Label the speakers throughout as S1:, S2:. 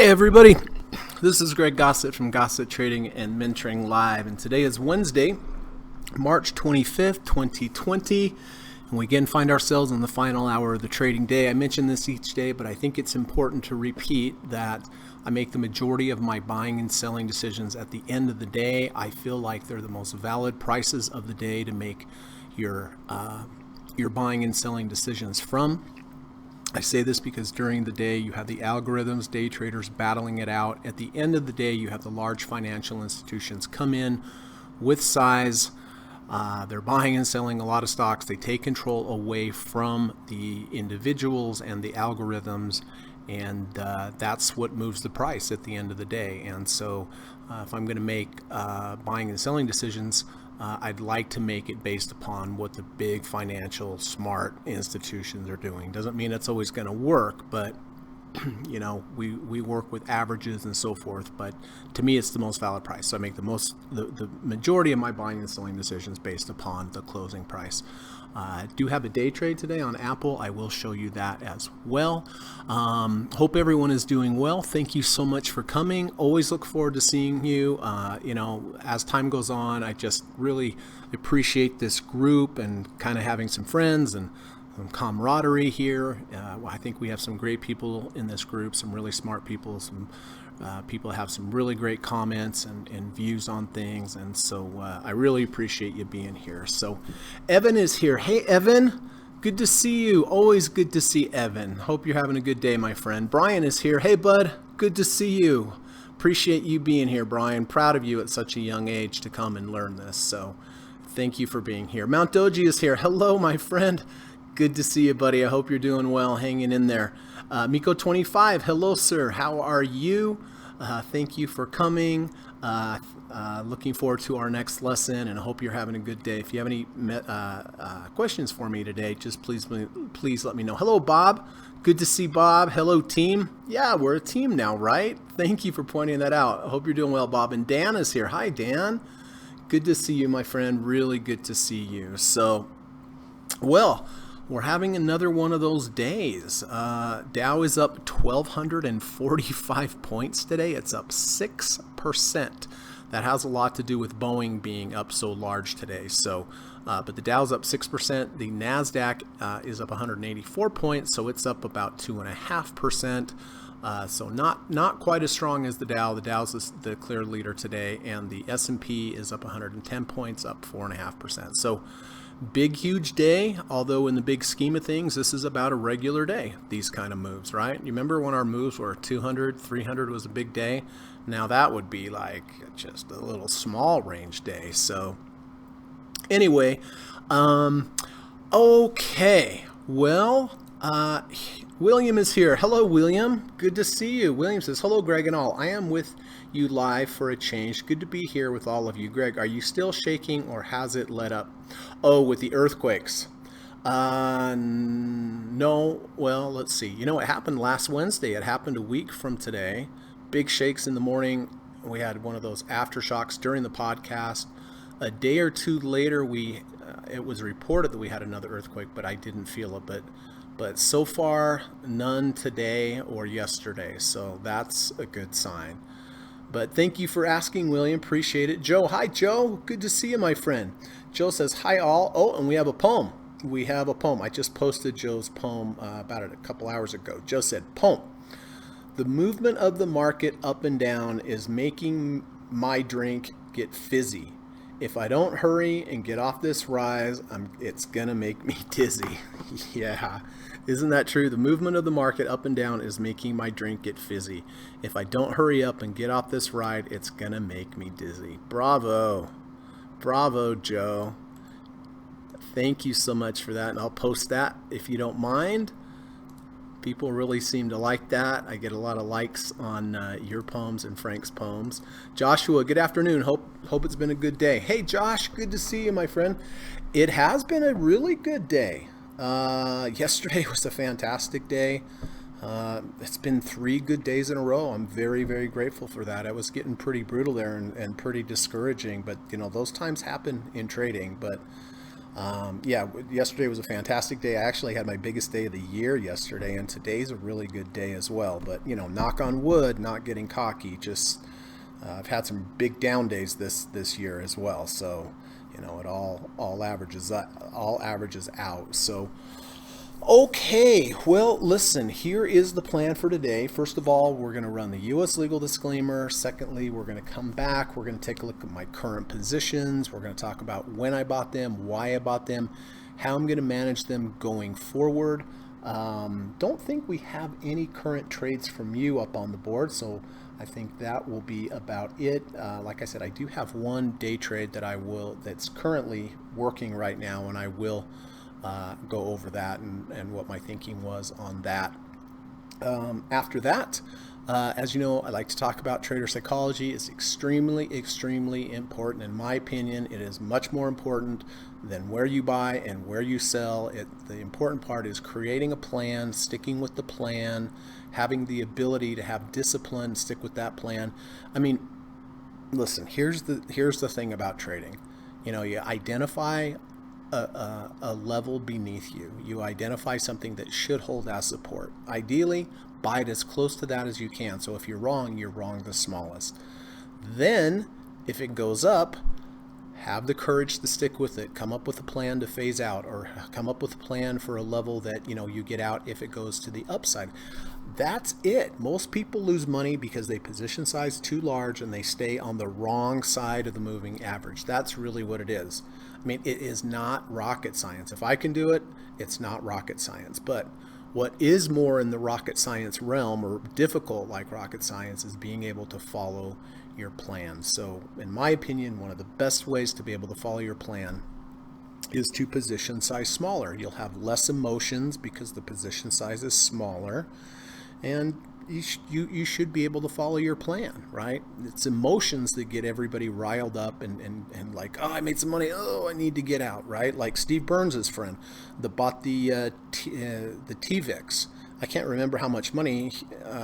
S1: everybody, this is Greg Gossett from Gossett Trading and Mentoring Live, and today is Wednesday, March 25th, 2020, and we again find ourselves in the final hour of the trading day. I mention this each day, but I think it's important to repeat that I make the majority of my buying and selling decisions at the end of the day. I feel like they're the most valid prices of the day to make your buying and selling decisions from. I say this because during the day you have the algorithms, day traders battling it out. At the end of the day, you have the large financial institutions come in with size. They're buying and selling a lot of stocks. They take control away from the individuals and the algorithms, and that's what moves the price at the end of the day. And so if I'm going to make buying and selling decisions, I'd like to make it based upon what the big financial smart institutions are doing. Doesn't mean it's always going to work, but you know, we work with averages and so forth. But to me, it's the most valid price. So I make the majority of my buying and selling decisions based upon the closing price. I do have a day trade today on Apple. I will show you that as well. Hope everyone is doing well. Thank you so much for coming. Always look forward to seeing you. As time goes on, I just really appreciate this group and kind of having some friends and some camaraderie here. I think we have some great people in this group, some really smart people, some people have some really great comments and views on things, and so I really appreciate you being here. So Evan is here. Hey Evan, good to see you. Always good to see Evan. Hope you're having a good day, my friend. Brian is here. Hey bud, good to see you. Appreciate you being here, Brian. Proud of you at such a young age to come and learn this, so thank you for being here. Mount Doji is here. Hello my friend, good to see you, buddy. I hope you're doing well, hanging in there. Miko25, hello sir, how are you? Thank you for coming. Looking forward to our next lesson, and I hope you're having a good day. If you have any questions for me today, just please let me know. Hello Bob, good to see Bob. Hello team. Yeah, we're a team now, right? Thank you for pointing that out. I hope you're doing well, Bob. And Dan is here. Hi Dan, good to see you, my friend. Really good to see you. So, well, we're having another one of those days. Dow is up 1,245 points today. It's up 6%. That has a lot to do with Boeing being up so large today. So, but the Dow's up 6%. The NASDAQ is up 184 points, so it's up about 2.5%. So not quite as strong as the Dow. The Dow's the clear leader today, and the S&P is up 110 points, up 4.5%. So big, huge day, although in the big scheme of things, this is about a regular day, these kind of moves, right? You remember when our moves were 200, 300 was a big day? Now that would be like just a little small range day. So anyway, okay, well, William is here. Hello, William. Good to see you. William says, hello, Greg and all. I am with you live for a change. Good to be here with all of you. Greg, are you still shaking or has it let up? Oh, with the earthquakes. No. Well, let's see. You know, it happened last Wednesday. It happened a week from today. Big shakes in the morning. We had one of those aftershocks during the podcast. A day or two later, it was reported that we had another earthquake, but I didn't feel it. But so far, none today or yesterday. So that's a good sign. But thank you for asking, William. Appreciate it. Joe, hi, Joe. Good to see you, my friend. Joe says, hi, all. Oh, and we have a poem. I just posted Joe's poem about it a couple hours ago. Joe said, poem. The movement of the market up and down is making my drink get fizzy. If I don't hurry and get off this rise, it's going to make me dizzy. Yeah, isn't that true? The movement of the market up and down is making my drink get fizzy. If I don't hurry up and get off this ride, it's going to make me dizzy. Bravo. Bravo, Joe. Thank you so much for that, and I'll post that if you don't mind. People really seem to like that. I get a lot of likes on your poems and Frank's poems. Joshua, good afternoon. Hope it's been a good day. Hey, Josh, good to see you, my friend. It has been a really good day. Yesterday was a fantastic day. It's been 3 good days in a row. I'm very, very grateful for that. I was getting pretty brutal there and pretty discouraging, but you know, those times happen in trading. But Yeah, yesterday was a fantastic day. I actually had my biggest day of the year yesterday, and today's a really good day as well. But knock on wood, not getting cocky. Just I've had some big down days this year as well. So it all averages out. So okay, well, listen, here is the plan for today. First of all, we're going to run the U.S. legal disclaimer. Secondly, we're going to come back. We're going to take a look at my current positions. We're going to talk about when I bought them, why I bought them, how I'm going to manage them going forward. Don't think we have any current trades from you up on the board, so I think that will be about it. Like I said, I do have one day trade that's currently working right now, and I will go over that and what my thinking was on that. After that, as you know, I like to talk about trader psychology. It's extremely important. In my opinion, it is much more important than where you buy and where you sell. The important part is creating a plan, sticking with the plan, having the ability to have discipline, stick with that plan. I mean, listen, here's the thing about trading. You identify a level beneath you. You identify something that should hold as support. Ideally, buy it as close to that as you can. So if you're wrong the smallest. Then, if it goes up, have the courage to stick with it. Come up with a plan to phase out, or come up with a plan for a level that you get out if it goes to the upside. That's it. Most people lose money because they position size too large and they stay on the wrong side of the moving average. That's really what it is. I mean, it is not rocket science. If I can do it, it's not rocket science. But what is more in the rocket science realm, or difficult like rocket science, is being able to follow your plan. So in my opinion, one of the best ways to be able to follow your plan is to position size smaller. You'll have less emotions because the position size is smaller, and you should be able to follow your plan, right? It's emotions that get everybody riled up and like, oh, I made some money, oh, I need to get out, right? Like Steve Burns' friend that bought the TVIX. I can't remember how much money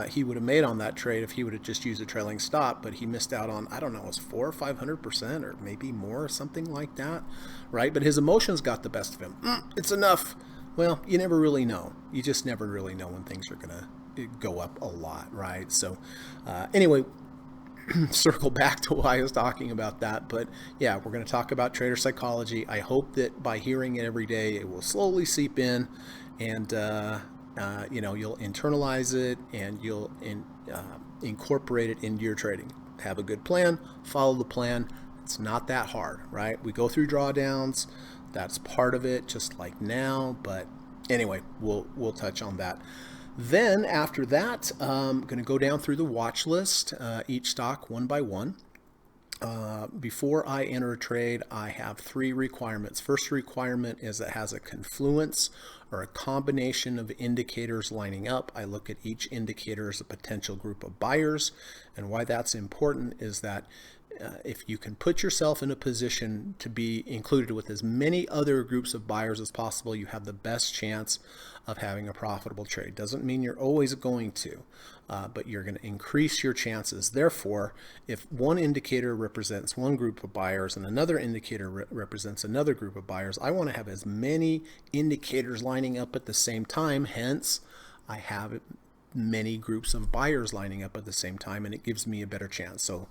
S1: he would have made on that trade if he would have just used a trailing stop, but he missed out on, I don't know, it was 400 or 500% or maybe more, something like that, right? But his emotions got the best of him. It's enough. Well, you never really know. You just never really know when things are going to go up a lot, right? So anyway, circle back to why I was talking about that. But yeah, we're going to talk about trader psychology. I hope that by hearing it every day, it will slowly seep in, and you'll internalize it, and you'll incorporate it into your trading. Have a good plan, follow the plan. It's not that hard, right? We go through drawdowns. That's part of it, just like now. But anyway, we'll touch on that. Then after that, I'm going to go down through the watch list, each stock one by one. Before I enter a trade, I have 3 requirements. First requirement is it has a confluence or a combination of indicators lining up. I look at each indicator as a potential group of buyers. And why that's important is that if you can put yourself in a position to be included with as many other groups of buyers as possible, you have the best chance of having a profitable trade. Doesn't mean you're always going to, but you're going to increase your chances. Therefore, if one indicator represents one group of buyers and another indicator represents another group of buyers, I want to have as many indicators lining up at the same time. Hence, I have many groups of buyers lining up at the same time, and it gives me a better chance. So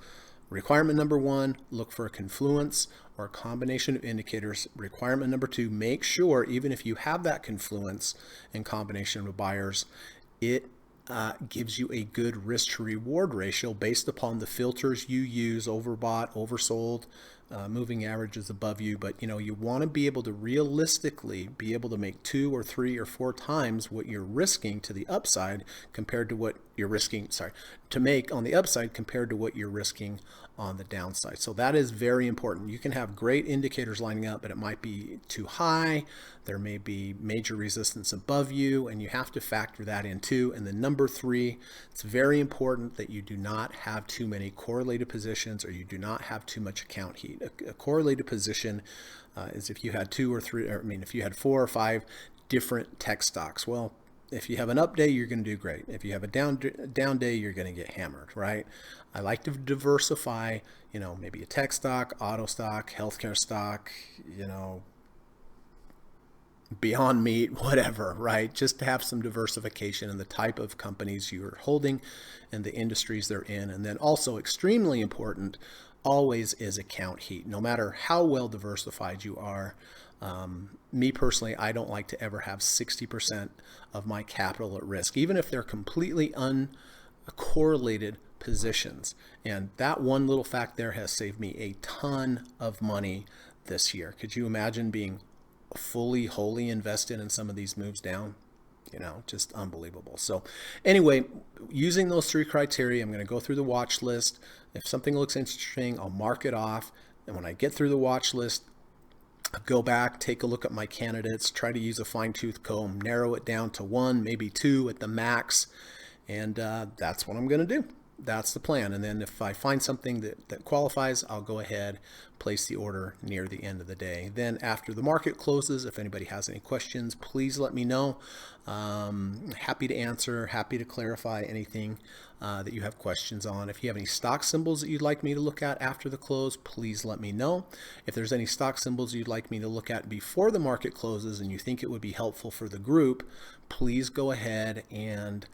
S1: requirement number 1, look for a confluence or a combination of indicators. Requirement number 2, make sure even if you have that confluence and combination of buyers, it gives you a good risk to reward ratio based upon the filters you use: overbought, oversold, moving averages above you. But you want to be able to realistically be able to make 2 or 3 or 4 times what you're risking to the upside compared to what you're risking, to make on the upside compared to what you're risking on the downside. So that is very important. You can have great indicators lining up, but it might be too high. There may be major resistance above you, and you have to factor that in too. And then number 3, it's very important that you do not have too many correlated positions, or you do not have too much account heat. A correlated position is if you had 2 or 3, if you had 4 or 5 different tech stocks. Well, if you have an up day, you're going to do great. If you have a down day, you're going to get hammered, right? I like to diversify, maybe a tech stock, auto stock, healthcare stock, Beyond Meat, whatever, right? Just to have some diversification in the type of companies you're holding and the industries they're in. And then also extremely important always is account heat. No matter how well diversified you are, me personally, I don't like to ever have 60% of my capital at risk, even if they're completely uncorrelated positions. And that one little fact there has saved me a ton of money this year. Could you imagine being fully, wholly invested in some of these moves down? Just unbelievable. So anyway, using those three criteria, I'm going to go through the watch list. If something looks interesting, I'll mark it off. And when I get through the watch list, I'll go back, take a look at my candidates, try to use a fine-tooth comb, narrow it down to one, maybe two at the max. And that's what I'm going to do. That's the plan. And then if I find something that qualifies, I'll go ahead, place the order near the end of the day. Then after the market closes, if anybody has any questions, please let me know. Happy to answer, happy to clarify anything that you have questions on. If you have any stock symbols that you'd like me to look at after the close, please let me know. If there's any stock symbols you'd like me to look at before the market closes and you think it would be helpful for the group, please go ahead and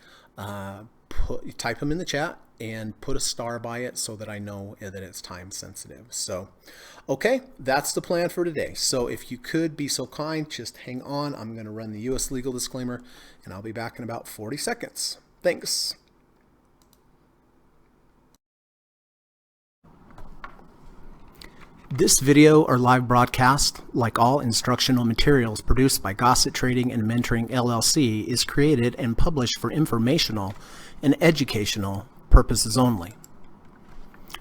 S1: type them in the chat and put a star by it so that I know that it's time sensitive. So, okay, that's the plan for today. So if you could be so kind, just hang on. I'm going to run the U.S. legal disclaimer, and I'll be back in about 40 seconds. Thanks. This video or live broadcast, like all instructional materials produced by Gossett Trading and Mentoring LLC, is created and published for informational and educational purposes only.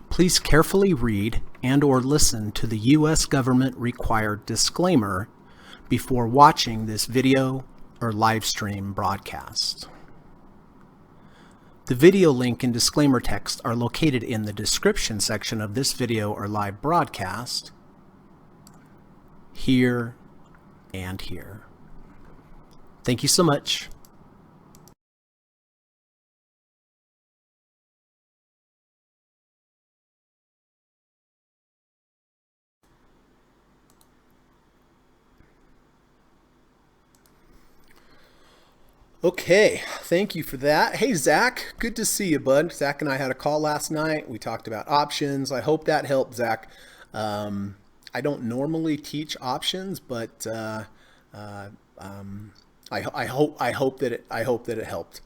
S1: Please carefully read and/or listen to the U.S. government required disclaimer before watching this video or live stream broadcast. The video link and disclaimer text are located in the description section of this video or live broadcast, here and here. Thank you so much. Okay, thank you for that. Hey, Zach, good to see you, bud. Zach and I had a call last night. We talked about options. I hope that helped, Zach. I don't normally teach options, but I hope that it helped.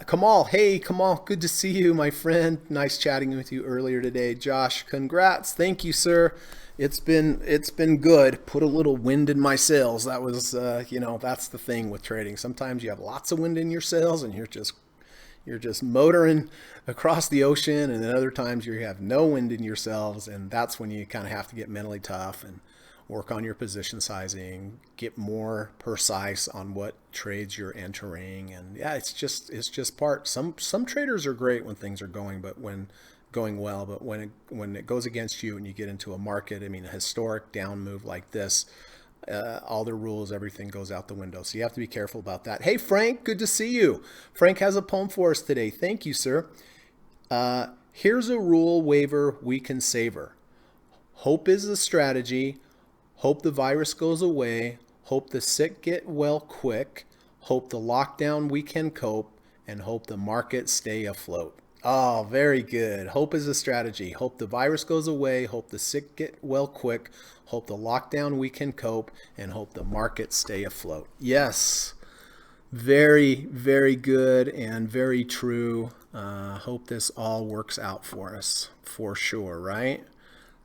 S1: Kamal, hey, Kamal, good to see you, my friend. Nice chatting with you earlier today. Josh, congrats. Thank you, sir. It's been good. Put a little wind in my sails. That was, that's the thing with trading. Sometimes you have lots of wind in your sails and you're just motoring across the ocean, and then other times you have no wind in your sails, and that's when you kind of have to get mentally tough and work on your position sizing, get more precise on what trades you're entering. And yeah, it's just part. Some traders are great when things are going well, but when it goes against you and you get into a market, I mean, a historic down move like this, all the rules, everything goes out the window. So you have to be careful about that. Hey, Frank, good to see you. Frank has a poem for us today. Thank you, sir. Here's a rule waiver we can savor. Hope is the strategy. Hope the virus goes away. Hope the sick get well quick. Hope the lockdown we can cope, and hope the markets stay afloat. Oh, very good. Hope is a strategy. Hope the virus goes away. Hope the sick get well quick. Hope the lockdown we can cope, and hope the markets stay afloat. Yes, very, very good and very true. Hope this all works out for us for sure, right?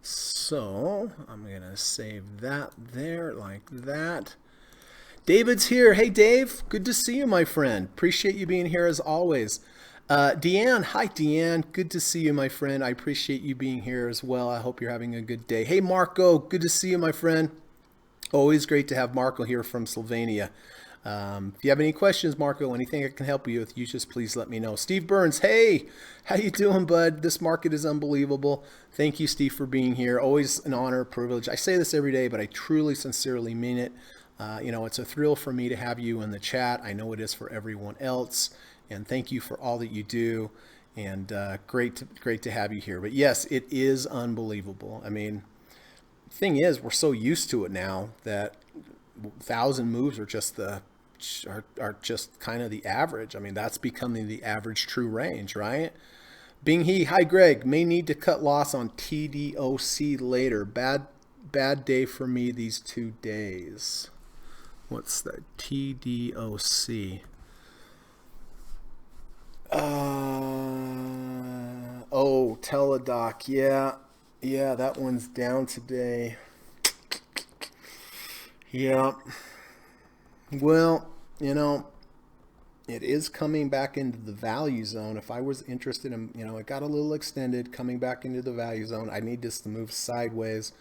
S1: So I'm going to save that there like that. David's here. Hey, Dave. Good to see you, my friend. Appreciate you being here as always. Deanne. Hi, Deanne. Good to see you, my friend. I appreciate you being here as well. I hope you're having a good day. Hey, Marco. Good to see you, my friend. Always great to have Marco here from Slovenia. If you have any questions, Marco, anything I can help you with, you just please let me know. Steve Burns, hey, how you doing, bud? This market is unbelievable. Thank you, Steve, for being here. Always an honor, privilege. I say this every day, but I truly, sincerely mean it. It's a thrill for me to have you in the chat. I know it is for everyone else. And thank you for all that you do. And great to have you here. But yes, it is unbelievable. I mean, the thing is, we're so used to it now that 1,000 moves are just are just kind of the average. I mean, that's becoming the average true range, right? Bing He, hi Greg, may need to cut loss on TDOC later. Bad day for me these 2 days. What's the TDOC? Oh, Teladoc. Yeah, that one's down today. Yeah. Well, it is coming back into the value zone. If I was interested in, it got a little extended coming back into the value zone. I need this to move sideways.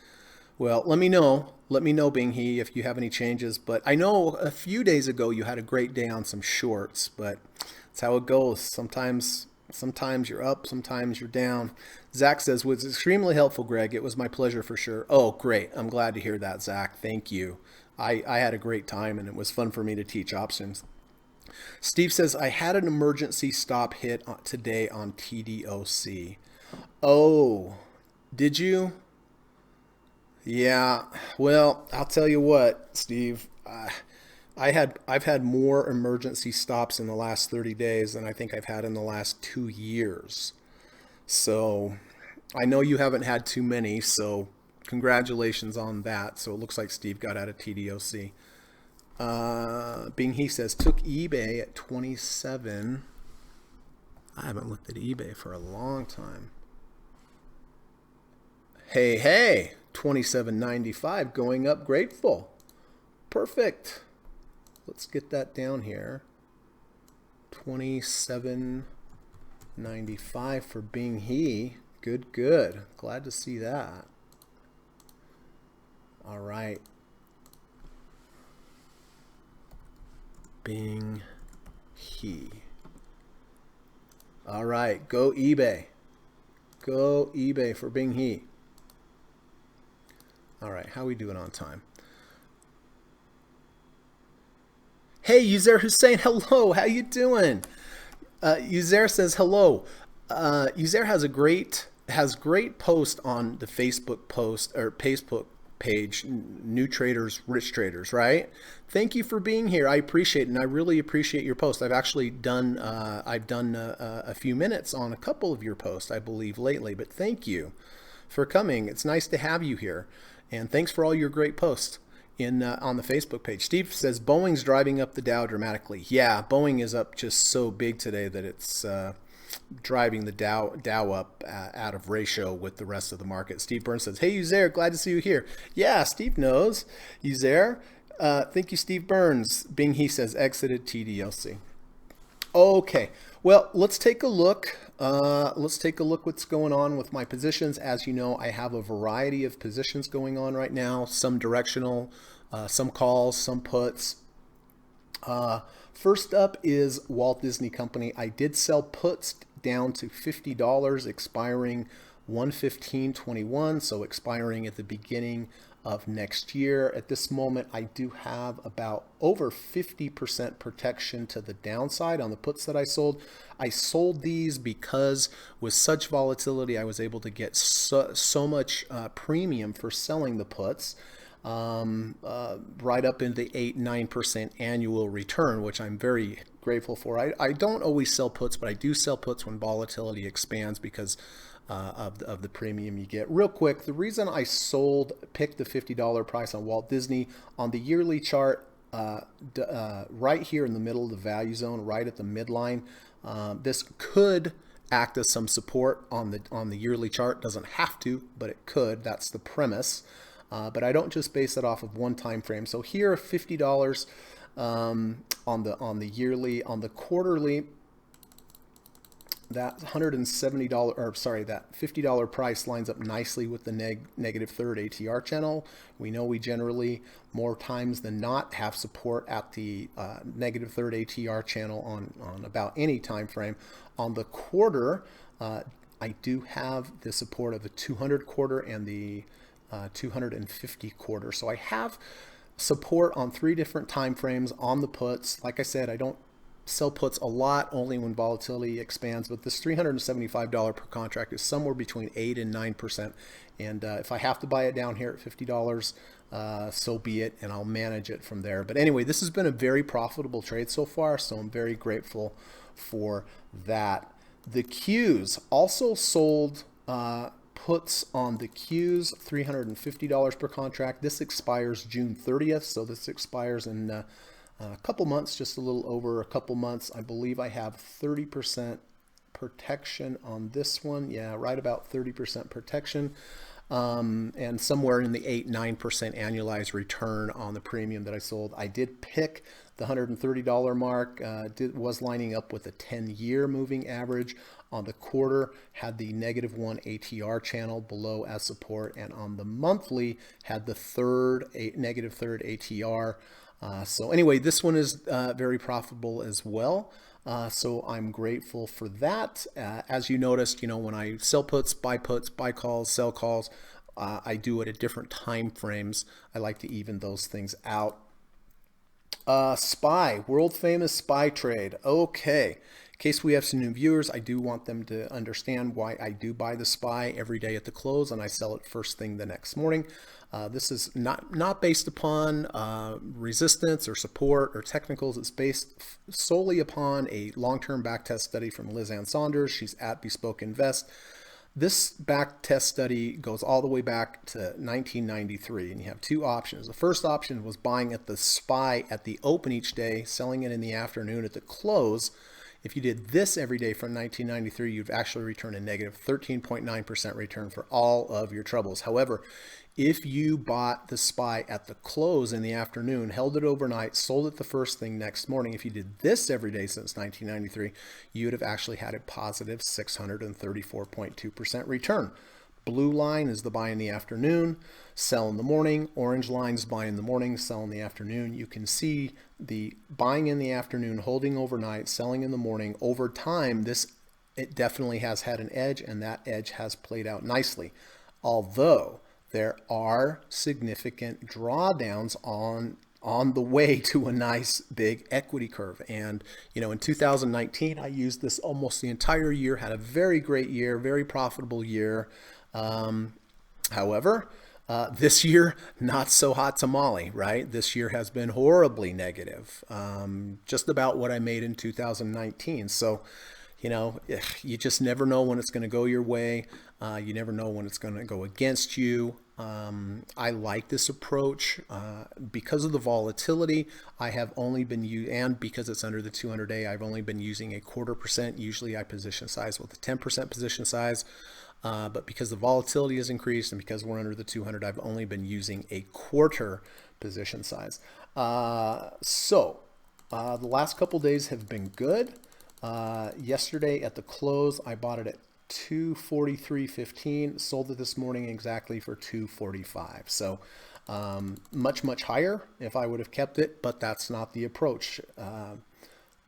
S1: Well, let me know. Let me know, Bing He, if you have any changes. But I know a few days ago you had a great day on some shorts, but that's how it goes. Sometimes you're up, sometimes you're down. Zach says, was extremely helpful, Greg. It was my pleasure for sure. Oh, great. I'm glad to hear that, Zach. Thank you. I had a great time, and it was fun for me to teach options. Steve says, I had an emergency stop hit today on TDOC. Oh, did you? Yeah, well, I'll tell you what, Steve, I've had more emergency stops in the last 30 days than I think I've had in the last 2 years. So I know you haven't had too many, so congratulations on that. So it looks like Steve got out of TDOC. Bing He says, took eBay at 27. I haven't looked at eBay for a long time. Hey, 27.95 going up, grateful. Perfect. Let's get that down here. 27.95 for Bing He. Good. Glad to see that. All right. Bing He. All right, go eBay. Go eBay for Bing He. All right, how are we doing on time? Hey, Uzair Hussein, hello. How you doing? Uzair says hello. Uzair has great post on the Facebook page, New Traders, Rich Traders, right? Thank you for being here. I appreciate it, and I really appreciate your post. I've actually done a few minutes on a couple of your posts, I believe, lately, but thank you for coming. It's nice to have you here, and thanks for all your great posts on the Facebook page. Steve says Boeing's driving up the Dow dramatically. Yeah, Boeing is up just so big today that it's driving the Dow up out of ratio with the rest of the market. Steve Burns says, hey, Uzair, glad to see you here. Yeah, Steve knows. Uzair, thank you, Steve Burns. Bing He says, exited TDLC. Okay, well, let's take a look. What's going on with my positions. As you know, I have a variety of positions going on right now, some directional, some calls, some puts. First up is Walt Disney Company. I did sell puts down to $50, expiring 1/15/21, so expiring at the beginning of next year. At this moment, I do have about over 50% protection to the downside on the puts that I sold. I sold these because with such volatility, I was able to get so much premium for selling the puts. Right up into the 8-9% annual return, which I'm very grateful for. I don't always sell puts, but I do sell puts when volatility expands because of the premium you get. Real quick, the reason I picked the $50 price on Walt Disney on the yearly chart, right here in the middle of the value zone, right at the midline, this could act as some support on the yearly chart. Doesn't have to, but it could. That's the premise. But I don't just base it off of one time frame. So here, $50 on the yearly. On the quarterly, that $170, or sorry, that $50 price lines up nicely with the negative third ATR channel. We know we generally, more times than not, have support at the negative third ATR channel on about any time frame. On the quarter, I do have the support of the 200 quarter and the 250 quarter. So I have support on 3 different time frames on the puts. Like I said, I don't sell puts a lot only when volatility expands, but this $375 per contract is somewhere between 8 and 9%. And if I have to buy it down here at $50, so be it, and I'll manage it from there. But anyway, this has been a very profitable trade so far, so I'm very grateful for that. The Qs also sold puts on the Qs, $350 per contract. This expires June 30th, so this expires in a couple months, just a little over a couple months. I believe I have 30% protection on this one. Yeah, right about 30% protection. And somewhere in the 8-9% annualized return on the premium that I sold. I did pick the $130 mark, was lining up with a 10-year moving average. On the quarter, had the -1 ATR channel below as support, and on the monthly had the negative third ATR. So anyway, this one is very profitable as well. So I'm grateful for that. As you noticed, when I sell puts, buy calls, sell calls, I do it at different time frames. I like to even those things out. SPY, world famous SPY trade. Okay. In case we have some new viewers, I do want them to understand why I do buy the SPY every day at the close and I sell it first thing the next morning. This is not based upon resistance or support or technicals. It's based solely upon a long-term backtest study from Liz Ann Saunders. She's at Bespoke Invest. This backtest study goes all the way back to 1993, and you have two options. The first option was buying at the SPY at the open each day, selling it in the afternoon at the close. If you did this every day from 1993, you've actually returned a negative 13.9% return for all of your troubles. However, if you bought the SPY at the close in the afternoon, held it overnight, sold it the first thing next morning, if you did this every day since 1993, you would have actually had a positive 634.2% return. Blue line is the buy in the afternoon, sell in the morning. Orange line is buy in the morning, sell in the afternoon. You can see the buying in the afternoon, holding overnight, selling in the morning. Over time, it definitely has had an edge, and that edge has played out nicely. Although there are significant drawdowns on the way to a nice big equity curve. And, in 2019, I used this almost the entire year, had a very great year, very profitable year. However, this year, not so hot tamale, right? This year has been horribly negative, just about what I made in 2019. So, you just never know when it's going to go your way. You never know when it's going to go against you. I like this approach because of the volatility. I have only been and because it's under the 200-day, I've only been using 0.25%. Usually I position size with a 10% position size. But because the volatility has increased and because we're under the 200, I've only been using a quarter position size. So the last couple days have been good. Yesterday at the close, I bought it at 243.15, sold it this morning exactly for 245. So much higher if I would have kept it, but that's not the approach.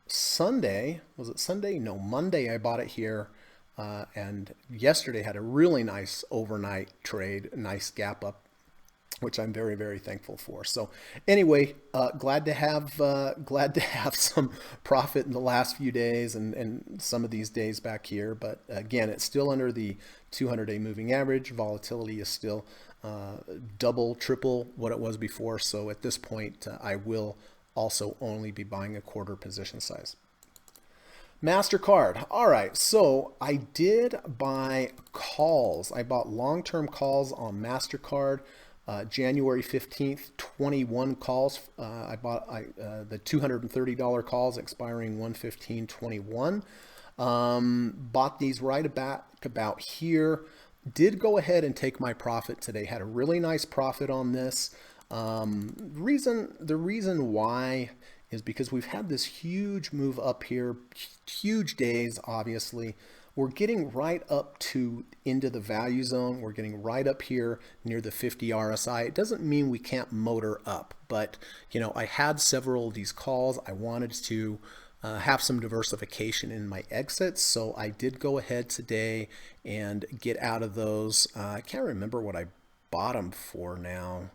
S1: Sunday, was it Sunday? No, Monday I bought it here. And yesterday had a really nice overnight trade, a nice gap up, which I'm very thankful for. So anyway, glad to have some profit in the last few days and some of these days back here. But again, it's still under the 200-day moving average. Volatility is still double, triple what it was before. So at this point, I will also only be buying a quarter position size. MasterCard. All right, so I did buy calls. I bought long-term calls on MasterCard. January 15th, 21 calls. I bought the $230 calls expiring 1/15/21. Bought these right about here. Did go ahead and take my profit today. Had a really nice profit on this. The reason why is because we've had this huge move up here, huge days, obviously. We're getting right up to into the value zone. We're getting right up here near the 50 RSI. It doesn't mean we can't motor up, but I had several of these calls. I wanted to have some diversification in my exits, so I did go ahead today and get out of those. I can't remember what I bought them for now.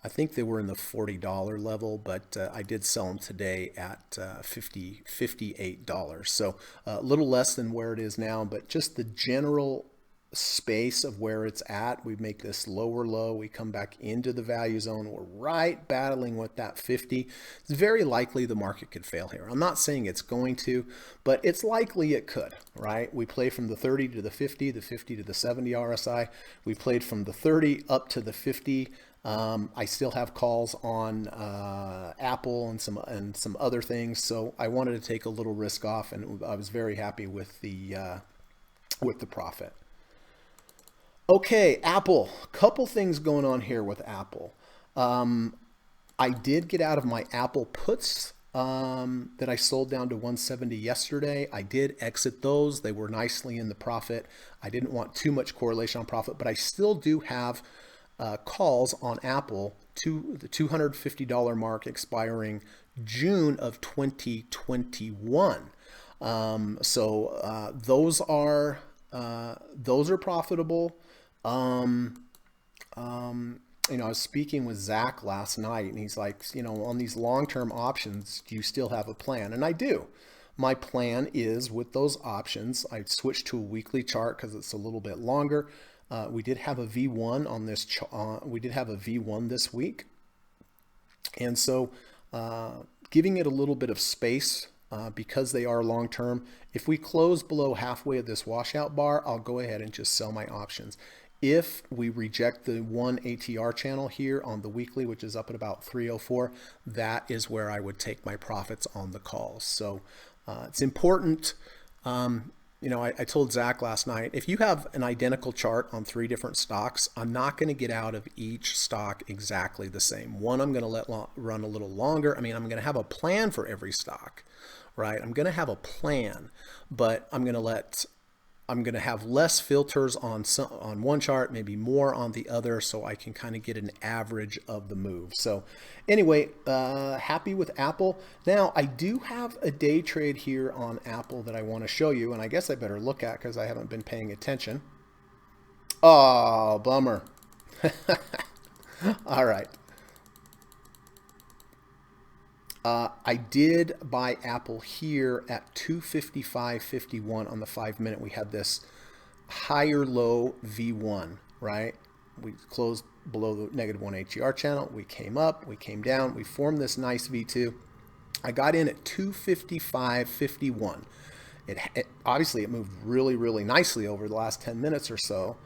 S1: I think they were in the $40 level, but I did sell them today at $58. So a little less than where it is now, but just the general space of where it's at. We make this lower low, we come back into the value zone, we're right battling with that 50. It's very likely the market could fail here. I'm not saying it's going to, but it's likely it could, right? We play from the 30 to the 50 to the 70 RSI. We played from the 30 up to the 50. I still have calls on Apple and some other things, so I wanted to take a little risk off, and I was very happy with the profit. Okay, Apple. Couple things going on here with Apple. I did get out of my Apple puts that I sold down to 170 yesterday. I did exit those. They were nicely in the profit. I didn't want too much correlation on profit, but I still do have calls on Apple to the $250 mark expiring June of 2021. Those are profitable. I was speaking with Zach last night, and he's like, on these long-term options, do you still have a plan? And I do. My plan is with those options, I switched to a weekly chart because it's a little bit longer. We did have a V1 on this. We did have a V1 this week, and so giving it a little bit of space because they are long term. If we close below halfway of this washout bar, I'll go ahead and just sell my options. If we reject the one ATR channel here on the weekly, which is up at about 304, that is where I would take my profits on the calls. So it's important. I told Zach last night, if you have an identical chart on 3 different stocks, I'm not going to get out of each stock exactly the same. One, I'm going to let run a little longer. I'm going to have a plan for every stock, right? I'm going to have a plan, but I'm going to have less filters on one chart, maybe more on the other, so I can kind of get an average of the move. So anyway, happy with Apple. Now, I do have a day trade here on Apple that I want to show you, and I guess I better look at because I haven't been paying attention. Oh, bummer. All right. I did buy Apple here at 255.51 on the 5-minute. We had this higher low V1, right? We closed below the -1 ATR channel. We came up, we came down, we formed this nice V2. I got in at 255.51. Obviously it moved really, really nicely over the last 10 minutes or so.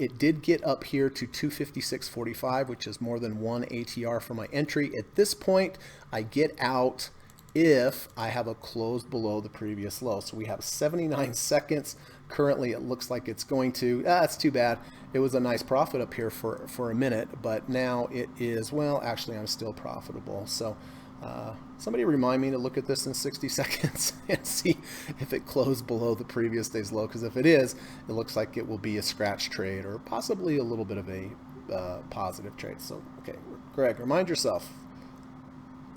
S1: It did get up here to 256.45, which is more than 1 ATR for my entry. At this point, I get out if I have a close below the previous low. So we have 79 seconds. Currently, it looks like it's going to, that's too bad. It was a nice profit up here for a minute, but now it is, well, actually, I'm still profitable. So somebody remind me to look at this in 60 seconds and see if it closed below the previous day's low, because if it is, it looks like it will be a scratch trade or possibly a little bit of a positive trade. So, okay, Greg, remind yourself.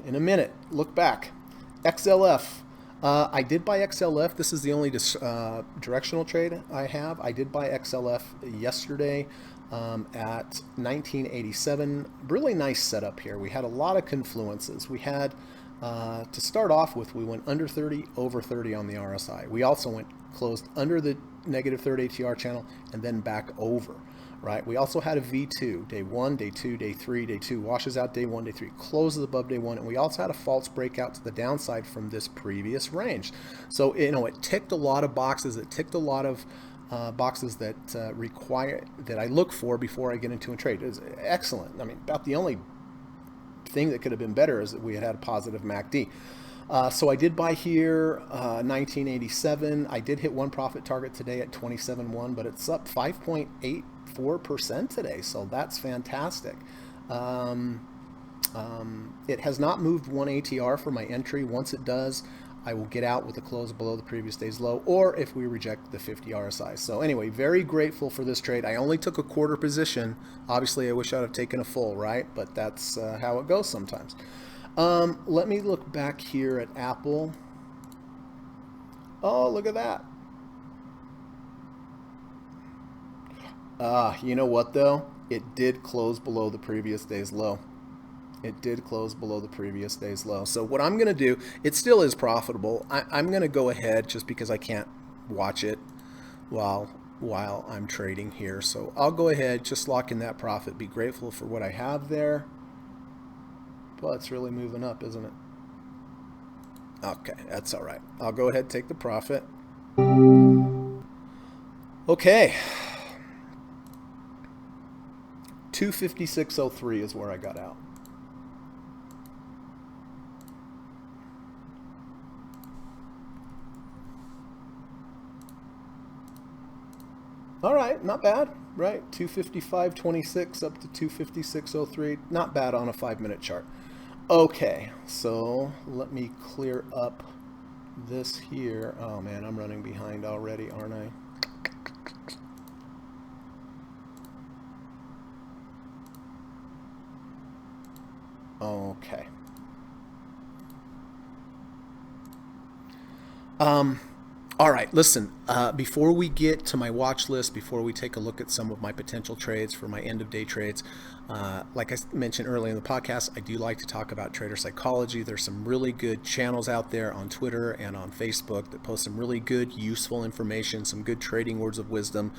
S1: In a minute, look back. XLF. I did buy XLF. This is the only directional trade I have. I did buy XLF yesterday at 1987. Really nice setup here. We had a lot of confluences. We had, to start off with, we went under 30, over 30 on the RSI. We also closed under the -30 ATR channel and then back over. Right. We also had a V2, day 1, day 2, day 3, day 2, washes out day 1, day 3, closes above day 1, and we also had a false breakout to the downside from this previous range. So, it ticked a lot of boxes. It ticked a lot of boxes that that I look for before I get into a trade. It was excellent. About the only thing that could have been better is that we had a positive MACD. So I did buy here 1987. I did hit one profit target today at 27.1, but it's up 5.84% today, so that's fantastic. It has not moved 1 ATR for my entry. Once it does, I will get out with a close below the previous day's low, or if we reject the 50 RSI. So anyway, very grateful for this trade. I only took a quarter position. Obviously, I wish I'd have taken a full, right? But that's how it goes sometimes. Let me look back here at Apple. Oh, look at that. You know what though? it did close below the previous day's low. It did close below the previous day's low. So what I'm going to do, it still is profitable. I'm going to go ahead just because I can't watch it while I'm trading here. So I'll go ahead, just lock in that profit, be grateful for what I have there. Well, it's really moving up, isn't it? Okay, that's all right. I'll go ahead and take the profit. Okay. 256.03 is where I got out. All right, not bad, right? 255.26 up to 256.03. Not bad on a 5-minute chart. Okay, so let me clear up this here. Oh man, I'm running behind already, aren't I? Okay. All right, listen, before we get to my watch list, before we take a look at some of my potential trades for my end of day trades, like I mentioned earlier in the podcast, I do like to talk about trader psychology. There's some really good channels out there on Twitter and on Facebook that post some really good, useful information, some good trading words of wisdom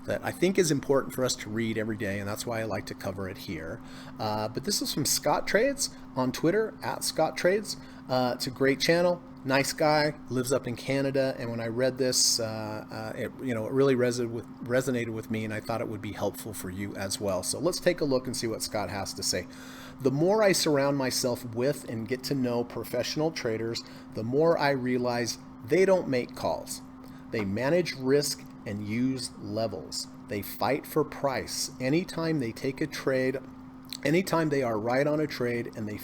S1: that I think is important for us to read every day, and that's why I like to cover it here. But this is from Scott Trades on Twitter, @ScottTrades. It's a great channel. Nice guy, lives up in Canada, and when I read this, it really resonated with me, and I thought it would be helpful for you as well. So let's take a look and see what Scott has to say. The more I surround myself with and get to know professional traders, the more I realize they don't make calls. They manage risk and use levels. They fight for price. Anytime they take a trade, anytime they are right on a trade, and they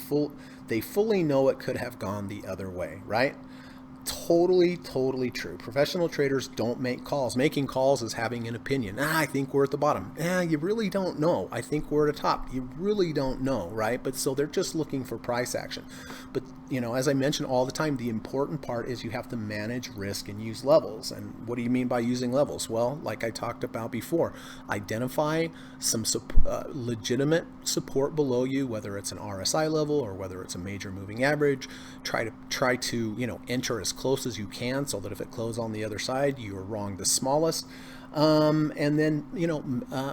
S1: fully know it could have gone the other way, right? Totally true. Professional traders don't make calls. Making calls is having an opinion. I think we're at the bottom. You really don't know. I think we're at the top. You really don't know, right? But so they're just looking for price action. But, as I mention all the time, the important part is you have to manage risk and use levels. And what do you mean by using levels? Well, like I talked about before, identify some legitimate support below you, whether it's an RSI level or whether it's a major moving average. Try to enter as close as you can so that if it closes on the other side, you are wrong the smallest. And then,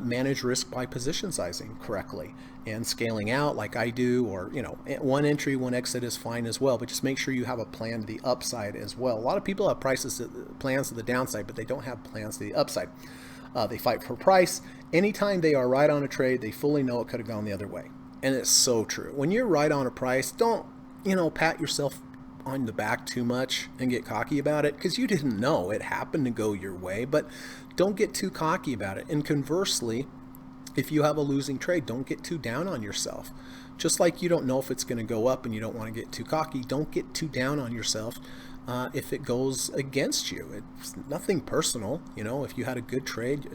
S1: manage risk by position sizing correctly and scaling out like I do, or, one entry, one exit is fine as well, but just make sure you have a plan to the upside as well. A lot of people have plans to the downside, but they don't have plans to the upside. They fight for price. Anytime they are right on a trade, they fully know it could have gone the other way. And it's so true. When you're right on a price, don't, pat yourself on the back too much and get cocky about it, because you didn't know it happened to go your way. But don't get too cocky about it. And conversely, if you have a losing trade, don't get too down on yourself. Just like you don't know if it's going to go up and you don't want to get too cocky, don't get too down on yourself if it goes against you. It's nothing personal. If you had a good trade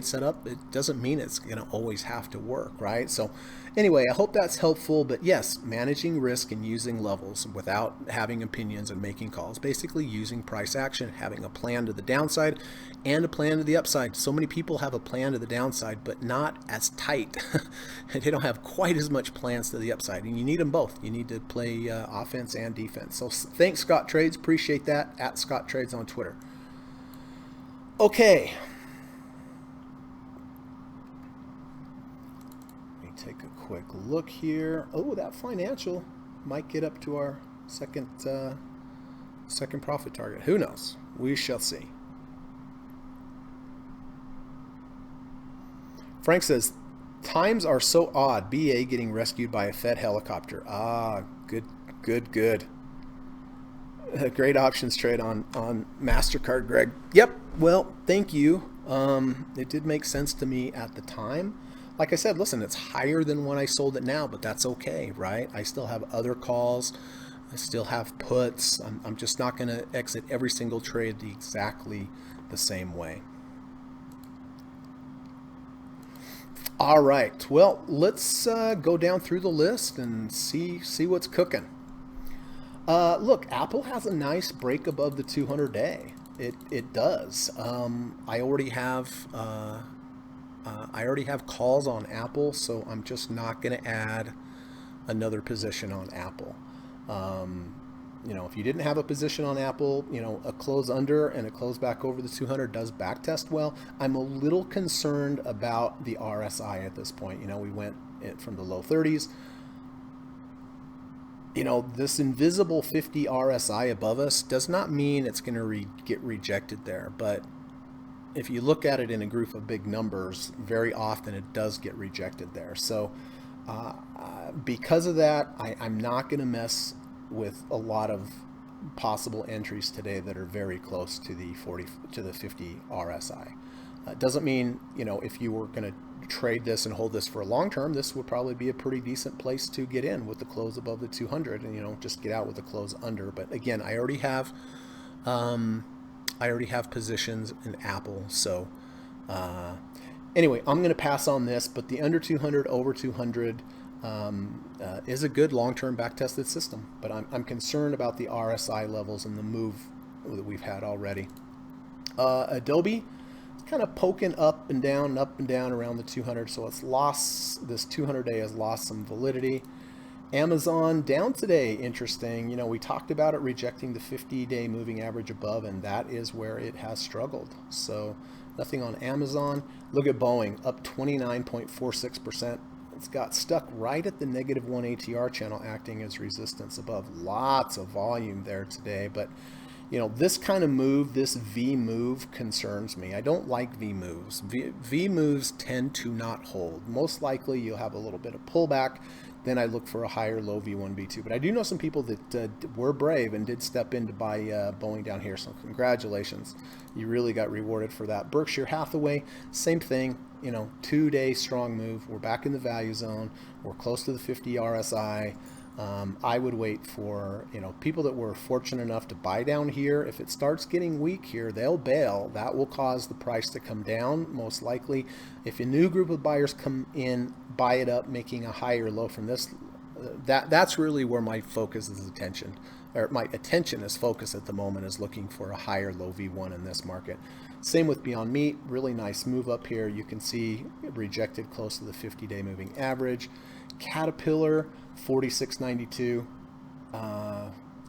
S1: set up, it doesn't mean it's going to always have to work, right? So anyway, I hope that's helpful. But yes, managing risk and using levels without having opinions and making calls, basically using price action, having a plan to the downside and a plan to the upside. So many people have a plan to the downside, but not as tight. They don't have quite as much plans to the upside, and you need them both. You need to play offense and defense. So thanks, Scott Trades. Appreciate that. @ScottTrades on Twitter. Okay. Let me take a quick look here. Oh, that financial might get up to our second profit target. Who knows? We shall see. Frank says, times are so odd. BA getting rescued by a Fed helicopter. Good. A great options trade on MasterCard, Greg. Yep. Well, thank you. It did make sense to me at the time. Like I said, listen, it's higher than when I sold it now, but that's okay, right? I still have other calls. I still have puts. I'm just not going to exit every single trade exactly the same way. All right, well, let's go down through the list and see what's cooking. Look, Apple has a nice break above the 200-day. It does. I already have I already have calls on Apple, so I'm just not going to add another position on Apple. Um, if you didn't have a position on Apple, a close under and a close back over the 200 does backtest well. I'm a little concerned about the RSI at this point. We went from the low 30s. This invisible 50 RSI above us does not mean it's going to get rejected there. But if you look at it in a group of big numbers, very often it does get rejected there. So because of that, I'm not going to mess with a lot of possible entries today that are very close to the 50 RSI. Doesn't mean, if you were going to trade this and hold this for a long term, this would probably be a pretty decent place to get in with the close above the 200 and, just get out with the close under. But again, I already have positions in Apple. So anyway, I'm going to pass on this, but the under 200, over 200 is a good long-term back-tested system. But I'm concerned about the RSI levels and the move that we've had already. Adobe, it's kind of poking up and down around the 200. So it's lost, this 200-day has lost some validity. Amazon down today, interesting. We talked about it rejecting the 50-day moving average above, and that is where it has struggled. So nothing on Amazon. Look at Boeing, up 29.46%. It's got stuck right at the -1 ATR channel, acting as resistance above. Lots of volume there today, but this kind of move, this V move, concerns me. I don't like V moves. V moves tend to not hold. Most likely you'll have a little bit of pullback. Then I look for a higher low V1, V2. But I do know some people that were brave and did step in to buy Boeing down here. So congratulations. You really got rewarded for that. Berkshire Hathaway, same thing. 2-day strong move. We're back in the value zone. We're close to the 50 RSI. I would wait for, people that were fortunate enough to buy down here. If it starts getting weak here, they'll bail. That will cause the price to come down, most likely. If a new group of buyers come in, buy it up, making a higher low from this, that's really where my focus is attention, or my attention is focused at the moment, is looking for a higher low V1 in this market. Same with Beyond Meat, really nice move up here. You can see it rejected close to the 50-day moving average. Caterpillar, 46.92.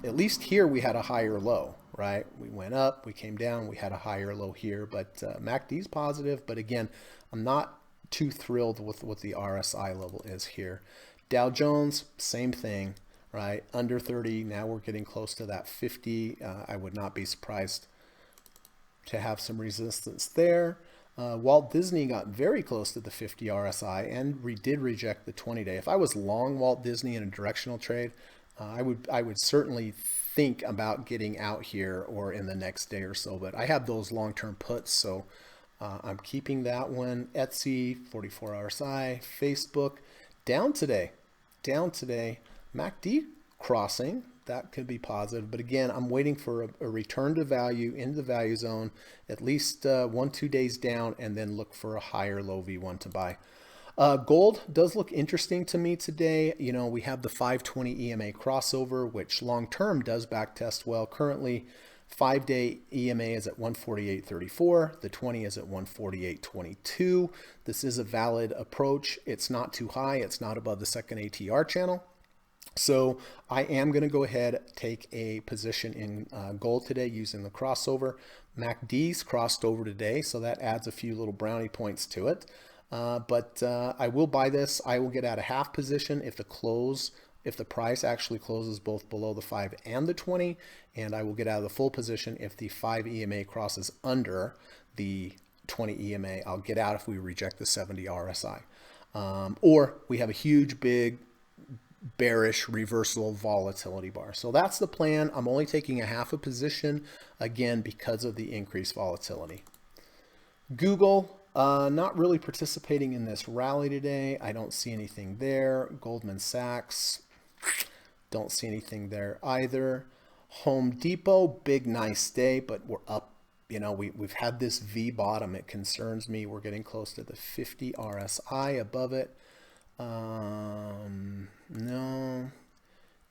S1: At least here we had a higher low, right? We went up, we came down, we had a higher low here, but MACD's positive. But again, I'm not too thrilled with what the RSI level is here. Dow Jones, same thing, right? Under 30, now we're getting close to that 50. I would not be surprised to have some resistance there. Walt Disney got very close to the 50 RSI and did reject the 20-day. If I was long Walt Disney in a directional trade, I would certainly think about getting out here or in the next day or so. But I have those long-term puts, so I'm keeping that one. Etsy, 44 RSI. Facebook, down today. MACD crossing. That could be positive. But again, I'm waiting for a return to value into the value zone, at least 1-2 days down, and then look for a higher low V1 to buy. Gold does look interesting to me today. We have the 520 EMA crossover, which long-term does backtest well. Currently, 5-day EMA is at 148.34. The 20 is at 148.22. This is a valid approach. It's not too high. It's not above the second ATR channel. So I am going to go ahead, take a position in gold today using the crossover. MACD's crossed over today, so that adds a few little brownie points to it. But I will buy this. I will get out a half position if the price actually closes both below the 5 and the 20, and I will get out of the full position if the 5 EMA crosses under the 20 EMA. I'll get out if we reject the 70 RSI. Or we have a huge, big, bearish reversal volatility bar. So that's the plan. I'm only taking a half a position, again, because of the increased volatility. Google, not really participating in this rally today. I don't see anything there. Goldman Sachs, don't see anything there either. Home Depot, big nice day, but we're up. We've had this V bottom. It concerns me. We're getting close to the 50 RSI above it. No.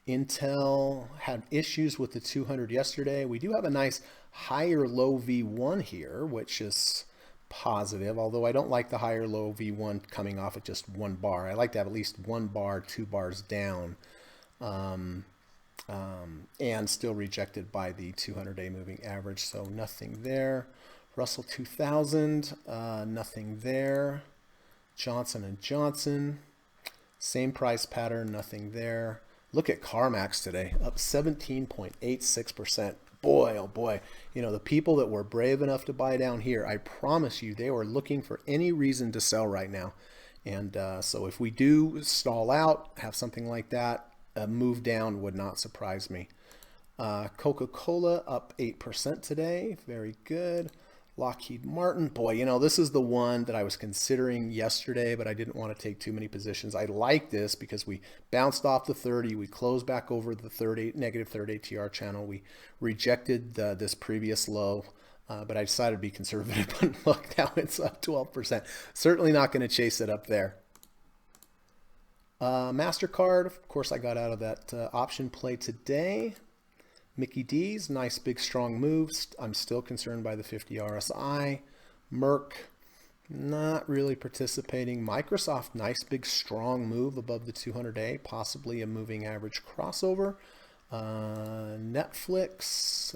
S1: Intel had issues with the 200 yesterday. We do have a nice higher low V1 here, which is positive, although I don't like the higher low V1 coming off at just one bar. I like to have at least one bar, 2 bars down, and still rejected by the 200-day moving average. So nothing there. Russell 2000, nothing there. Johnson & Johnson, same price pattern, nothing there. Look at CarMax today, up 17.86%. Boy, oh boy, the people that were brave enough to buy down here, I promise you, they were looking for any reason to sell right now. And so if we do stall out, have something like that, a move down would not surprise me. Coca-Cola up 8% today. Very good. Lockheed Martin, boy, this is the one that I was considering yesterday, but I didn't want to take too many positions. I like this because we bounced off the 30, we closed back over the negative third ATR channel, we rejected this previous low, but I decided to be conservative. But look, now it's up 12%. Certainly not going to chase it up there. MasterCard, of course, I got out of that option play today. Mickey D's, nice big strong moves. I'm still concerned by the 50 RSI. Merck, not really participating. Microsoft, nice big strong move above the 200-day, possibly a moving average crossover. Netflix,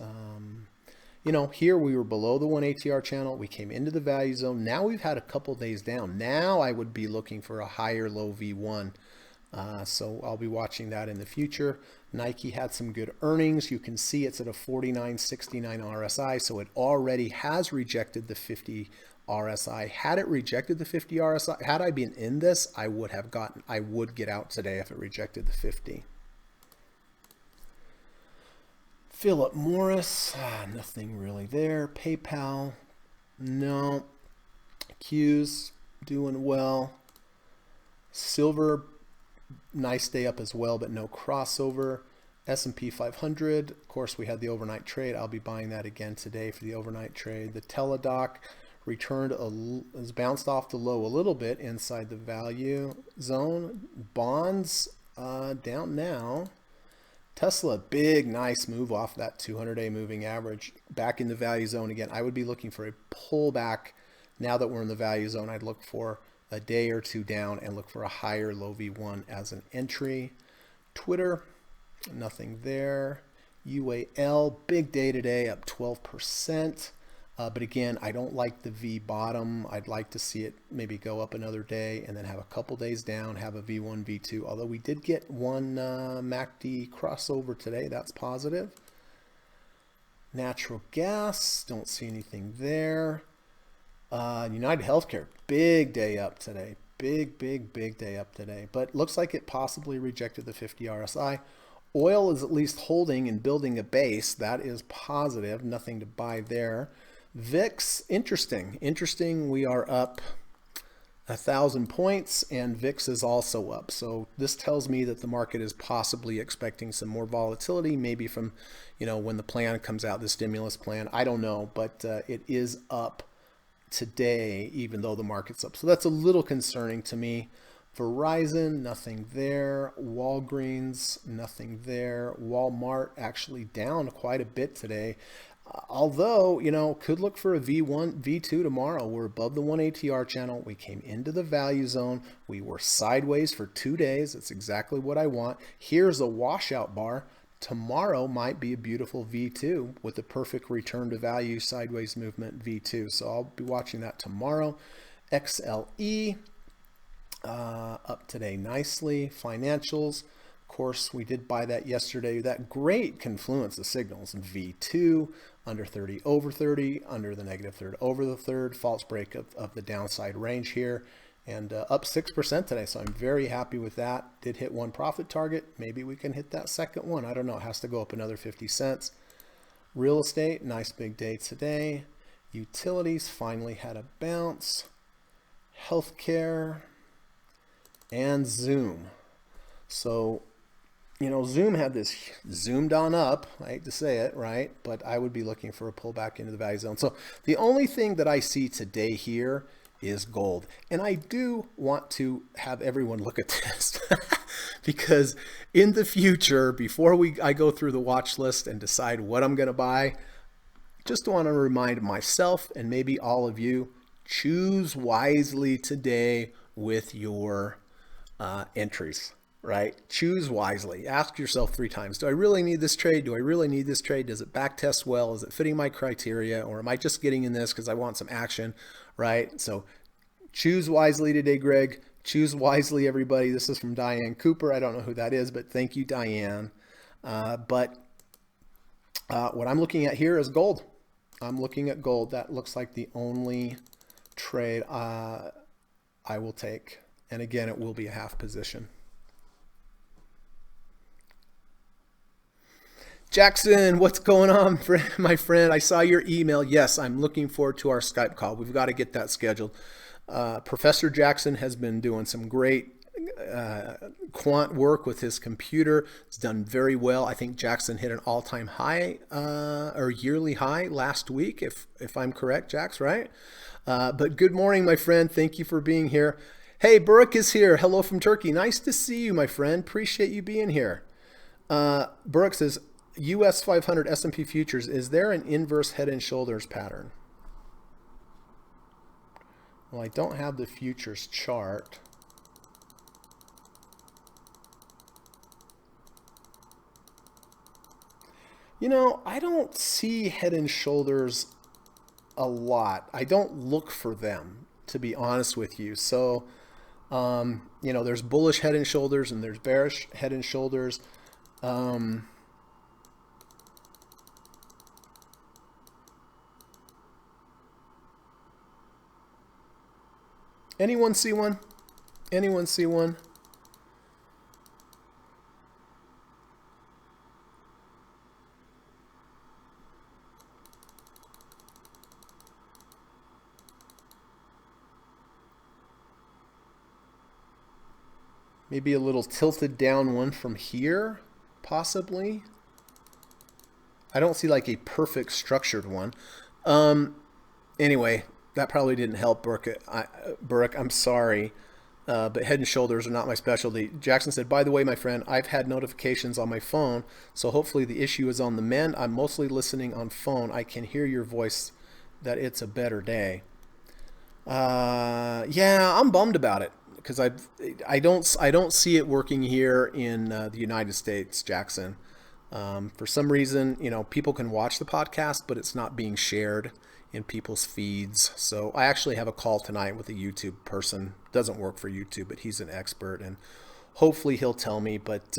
S1: here we were below the 1 ATR channel. We came into the value zone. Now we've had a couple days down. Now I would be looking for a higher low V1. So I'll be watching that in the future. Nike had some good earnings. You can see it's at a 49.69 RSI, so it already has rejected the 50 RSI. Had it rejected the 50 RSI, had I been in this, I would get out today if it rejected the 50. Philip Morris, nothing really there. PayPal, no. Q's doing well. Silver, nice day up as well, but no crossover. S&P 500, of course, we had the overnight trade. I'll be buying that again today for the overnight trade. The Teladoc returned, has bounced off the low a little bit inside the value zone. Bonds down now. Tesla, big, nice move off that 200-day moving average. Back in the value zone again. I would be looking for a pullback. Now that we're in the value zone, I'd look for a day or two down and look for a higher low V1 as an entry. Twitter, nothing there. UAL, big day today, up 12%. But again, I don't like the V bottom. I'd like to see it maybe go up another day and then have a couple days down, have a V1, V2. Although we did get one MACD crossover today, that's positive. Natural gas, don't see anything there. United Healthcare, big day up today. Big day up today. But looks like it possibly rejected the 50 RSI. Oil is at least holding and building a base. That is positive. Nothing to buy there. VIX, interesting. We are up 1,000 points and VIX is also up. So this tells me that the market is possibly expecting some more volatility, maybe from, when the plan comes out, the stimulus plan. I don't know, but it is up today, even though the market's up. So that's a little concerning to me. Verizon, nothing there. Walgreens, nothing there. Walmart actually down quite a bit today. Although, could look for a V1, V2 tomorrow. We're above the 1 ATR channel. We came into the value zone. We were sideways for 2 days. That's exactly what I want. Here's a washout bar. Tomorrow might be a beautiful V2 with the perfect return to value sideways movement V2. So I'll be watching that tomorrow. XLE up today nicely. Financials, of course, we did buy that yesterday. That great confluence of signals. V2 under 30 over 30, under the negative third over the third, false break of the downside range here. And up 6% today, so I'm very happy with that. Did hit one profit target. Maybe we can hit that second one. I don't know. It has to go up another 50 cents. Real estate, nice big day today. Utilities finally had a bounce. Healthcare and Zoom. So, Zoom had this zoomed on up. I hate to say it, right? But I would be looking for a pullback into the value zone. So the only thing that I see today here is gold. And I do want to have everyone look at this because in the future, before I go through the watch list and decide what I'm going to buy, just want to remind myself and maybe all of you, choose wisely today with your entries, right? Choose wisely. Ask yourself 3 times, do I really need this trade? Do I really need this trade? Does it back test well? Is it fitting my criteria? Or am I just getting in this because I want some action, right? So choose wisely today, Greg. Choose wisely, everybody. This is from Diane Cooper. I don't know who that is, but thank you, Diane. What I'm looking at here is gold. I'm looking at gold. That looks like the only trade I will take. And again, it will be a half position. Jackson, what's going on, my friend? I saw your email. Yes, I'm looking forward to our Skype call. We've got to get that scheduled. Professor Jackson has been doing some great quant work with his computer. It's done very well. I think Jackson hit an all-time high or yearly high last week, if I'm correct, Jax, right? But good morning, my friend. Thank you for being here. Hey, Burke is here. Hello from Turkey. Nice to see you, my friend. Appreciate you being here. Burke says, US 500 S&P futures, is there an inverse head and shoulders pattern? Well, I don't have the futures chart. You know, I don't see head and shoulders a lot. I don't look for them, to be honest with you. So, you know, there's bullish head and shoulders and there's bearish head and shoulders. Anyone see one? Anyone see one? Maybe a little tilted down one from here, possibly. I don't see like a perfect structured one. Anyway, that probably didn't help, Burke. I'm sorry, but head and shoulders are not my specialty. Jackson said, by the way, my friend, I've had notifications on my phone, so hopefully the issue is on the mend. I'm mostly listening on phone. I can hear your voice that it's a better day. Yeah, I'm bummed about it because I don't see it working here in the United States, Jackson. For some reason, you know, people can watch the podcast, but it's not being shared in people's feeds. So I actually have a call tonight with a YouTube person. Doesn't work for YouTube, but he's an expert, and hopefully he'll tell me. But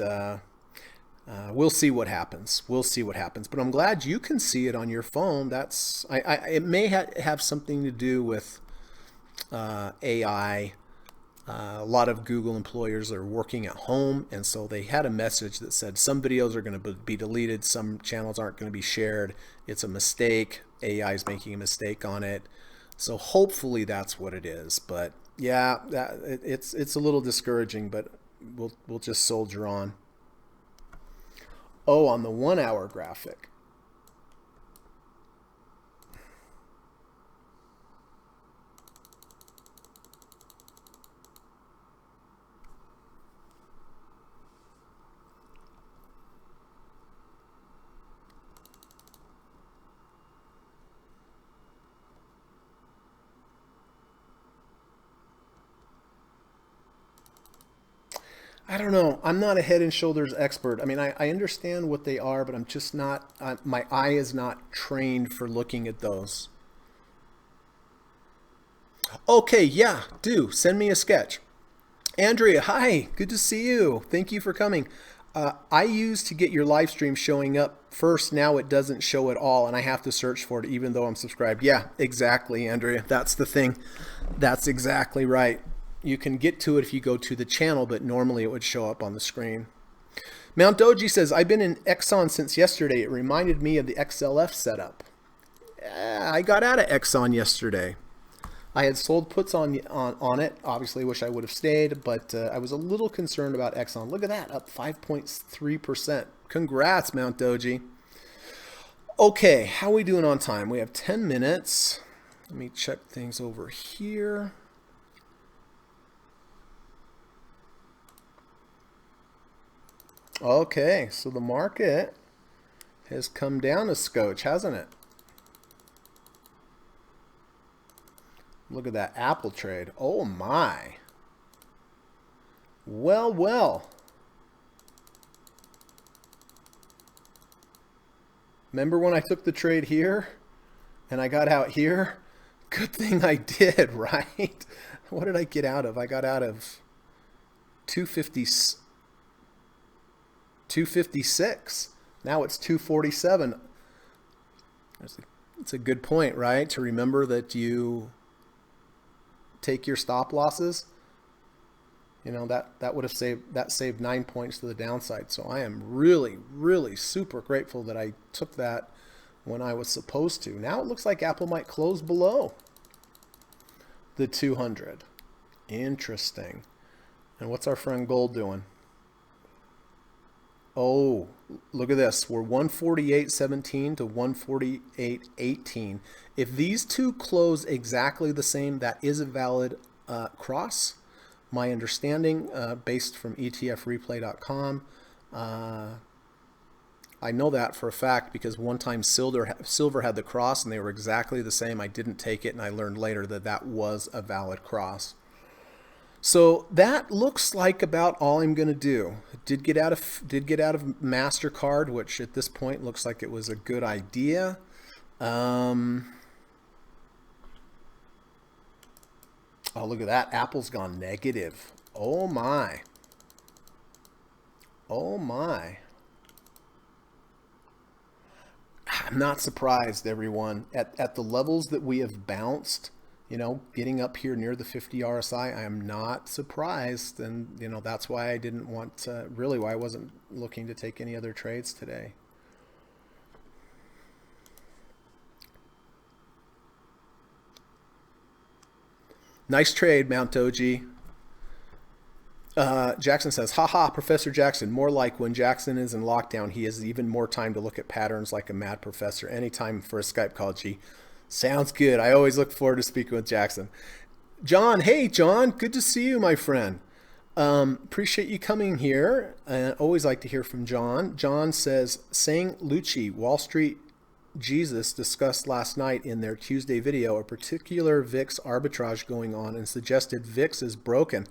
S1: we'll see what happens. We'll see what happens. But I'm glad you can see it on your phone. That's it may have something to do with AI. A lot of Google employers are working at home, and so they had a message that said some videos are going to be deleted, some channels aren't going to be shared. It's a mistake. AI is making a mistake on it. So hopefully that's what it is. But yeah, it's a little discouraging, but we'll just soldier on. Oh, on the 1 hour graphic. I don't know. I'm not a head and shoulders expert. I mean, I understand what they are, but I'm just not, my eye is not trained for looking at those. Okay, yeah, do. Send me a sketch. Andrea, hi. Good to see you. Thank you for coming. I used to get your live stream showing up first. Now it doesn't show at all, and I have to search for it even though I'm subscribed. Yeah, exactly, Andrea. That's the thing. That's exactly right. You can get to it if you go to the channel, but normally it would show up on the screen. Mount Doji says, I've been in Exxon since yesterday. It reminded me of the XLF setup. I got out of Exxon yesterday. I had sold puts on it. Obviously, wish I would have stayed, but I was a little concerned about Exxon. Look at that, up 5.3%. Congrats, Mount Doji. Okay, how are we doing on time? We have 10 minutes. Let me check things over here. Okay, so the market has come down a scotch, hasn't it? Look at that Apple trade. Oh my. Well, well. Remember when I took the trade here and I got out here? Good thing I did, right? What did I get out of? I got out of 250, 256. Now it's 247. It's a good point, right? To remember that you take your stop losses. You know, that would have saved 9 points to the downside. So I am really, really super grateful that I took that when I was supposed to. Now it looks like Apple might close below the 200. Interesting. And what's our friend gold doing? Oh, look at this. We're 148.17 to 148.18. If these two close exactly the same, that is a valid cross. My understanding, based from etfreplay.com, I know that for a fact because one time silver had the cross and they were exactly the same. I didn't take it, and I learned later that that was a valid cross. So that looks like about all I'm going to do. Did get out of MasterCard, which at this point looks like it was a good idea. Oh, look at that. Apple's gone negative. Oh, my. Oh, my. I'm not surprised, everyone. At the levels that we have bounced, you know, getting up here near the 50 RSI, I am not surprised. And, you know, that's why I didn't want to, really why I wasn't looking to take any other trades today. Nice trade, Mount Doji. Jackson says, haha, Professor Jackson, more like when Jackson is in lockdown, he has even more time to look at patterns like a mad professor. Anytime for a Skype call, G. Sounds good. I always look forward to speaking with Jackson. John, hey, John, good to see you, my friend. Appreciate you coming here. Always like to hear from John. John says, saying Lucci, Wall Street Jesus discussed last night in their Tuesday video a particular VIX arbitrage going on and suggested VIX is broken.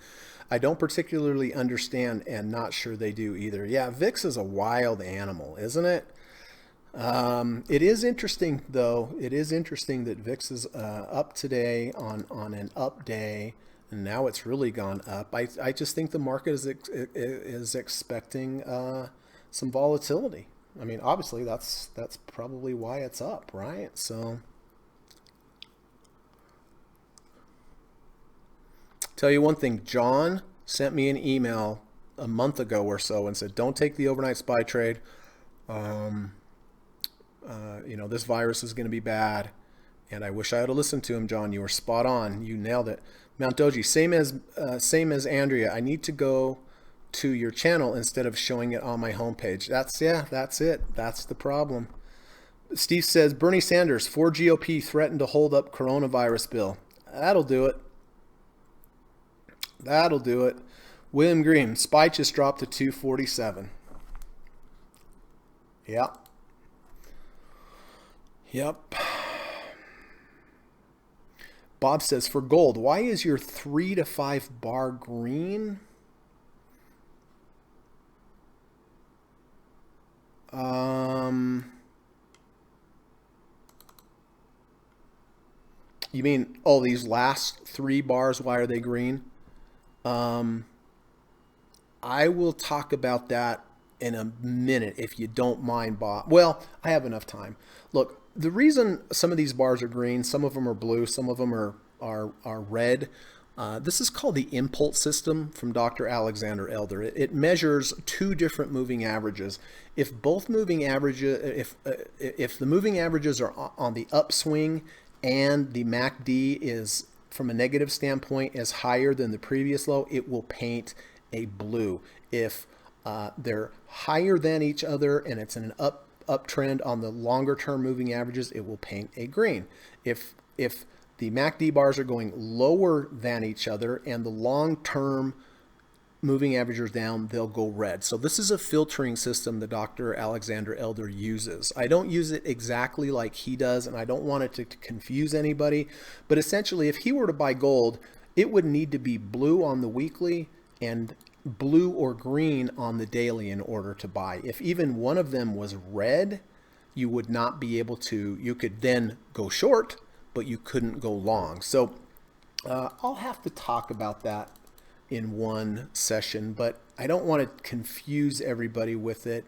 S1: I don't particularly understand and not sure they do either. Yeah, VIX is a wild animal, isn't it? It is interesting, though. It is interesting that VIX is up today on an up day, and now it's really gone up. I just think the market is expecting some volatility. I mean, obviously, that's probably why it's up, right? So, tell you one thing, John sent me an email a month ago or so and said, don't take the overnight SPY trade. You know, this virus is going to be bad. And I wish I had listened to him, John. You were spot on. You nailed it. Mount Doji, same as Andrea. I need to go to your channel instead of showing it on my homepage. That's it. That's the problem. Steve says, Bernie Sanders, 4 GOP threatened to hold up coronavirus bill. That'll do it. That'll do it. William Green, SPY just dropped to 247. Yep. Yep. Bob says, for gold, why is your 3 to 5 bar green? You mean, oh, these last 3 bars, why are they green? I will talk about that in a minute if you don't mind, Bob. Well, I have enough time. Look, the reason some of these bars are green, some of them are blue, some of them are red. This is called the impulse system from Dr. Alexander Elder. It measures 2 different moving averages. If both moving averages, if the moving averages are on the upswing and the MACD is, from a negative standpoint, is higher than the previous low, it will paint a blue. If they're higher than each other and it's in an uptrend on the longer term moving averages, it will paint a green. If the MACD bars are going lower than each other and the long term moving averages down, they'll go red. So this is a filtering system that Dr. Alexander Elder uses. I don't use it exactly like he does, and I don't want it to confuse anybody, but essentially if he were to buy gold, it would need to be blue on the weekly and blue or green on the daily in order to buy. If even one of them was red, you would not be able to, you could then go short, but you couldn't go long. So I'll have to talk about that in one session, but I don't want to confuse everybody with it.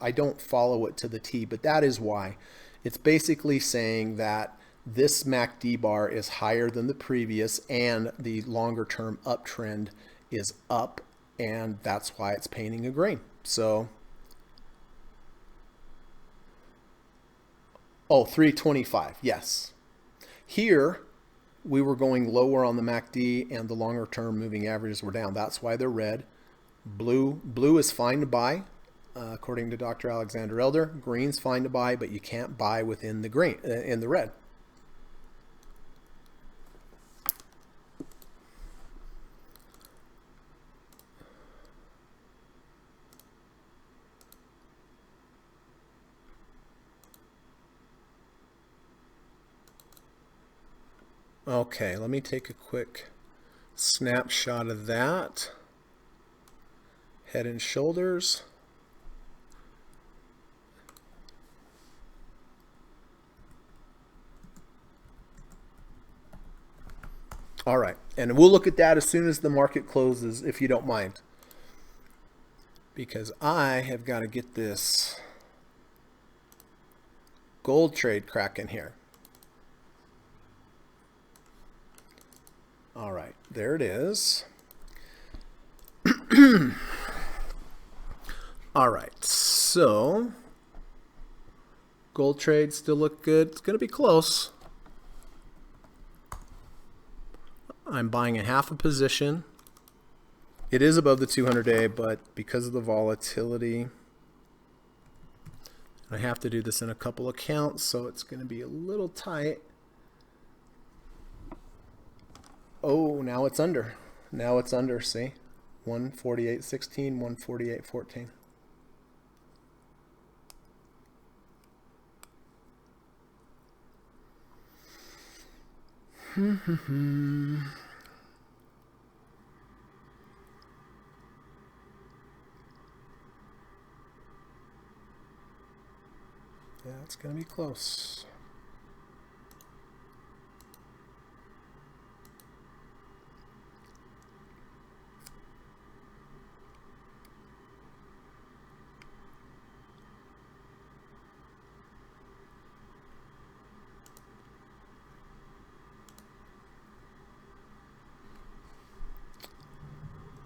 S1: I don't follow it to the T, but that is why. It's basically saying that this MACD bar is higher than the previous and the longer term uptrend is up, and that's why it's painting a green. So, oh, 325, yes. Here, we were going lower on the MACD and the longer term moving averages were down. That's why they're red. Blue is fine to buy, according to Dr. Alexander Elder. Green's fine to buy, but you can't buy within the green, in the red. Okay, let me take a quick snapshot of that. Head and shoulders. All right, and we'll look at that as soon as the market closes, if you don't mind. Because I have got to get this gold trade cracking here. All right, there it is. All right, so gold trade still look good. It's going to be close. I'm buying a half a position. It is above the 200-day, but because of the volatility, I have to do this in a couple accounts, so it's going to be a little tight. Oh, now it's under. Now it's under, see? 148.16, 148.14. Yeah, it's going to be close.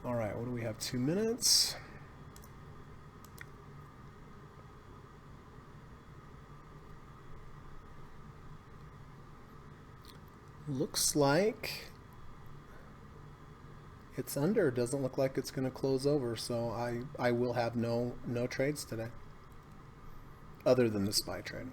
S1: All right, what do we have? 2 minutes. Looks like it's under. Doesn't look like it's going to close over, so I will have no trades today, other than the SPY trade.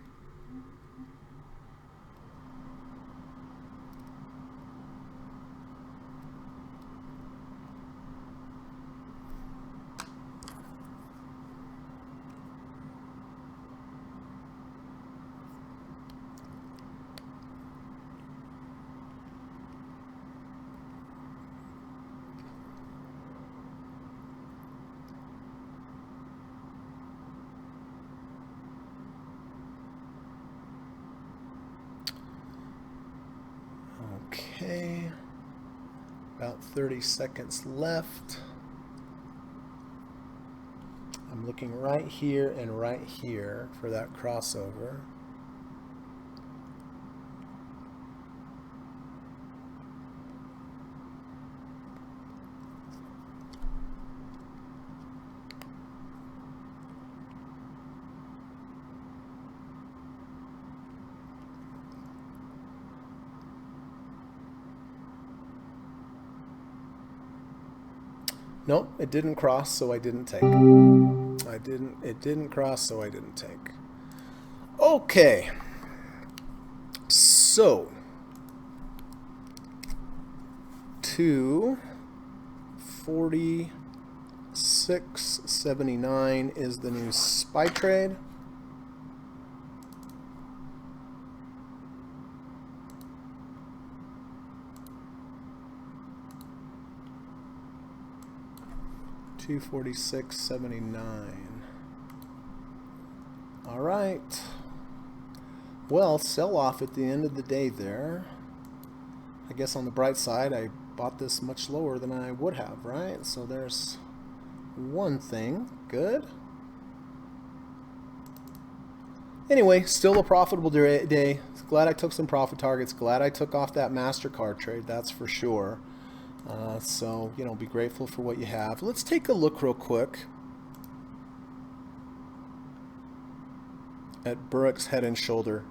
S1: Okay, about 30 seconds left. I'm looking right here and right here for that crossover. Nope, it didn't cross, so I didn't take. It didn't cross, so I didn't take. Okay. So, 2:40 246.79 is the new SPY trade. $246.79. All right. Well, sell off at the end of the day there. I guess on the bright side, I bought this much lower than I would have, right? So there's one thing. Good. Anyway, still a profitable day. Glad I took some profit targets. Glad I took off that MasterCard trade, that's for sure. So, you know, be grateful for what you have. Let's take a look real quick at Burrick's Head and Shoulder.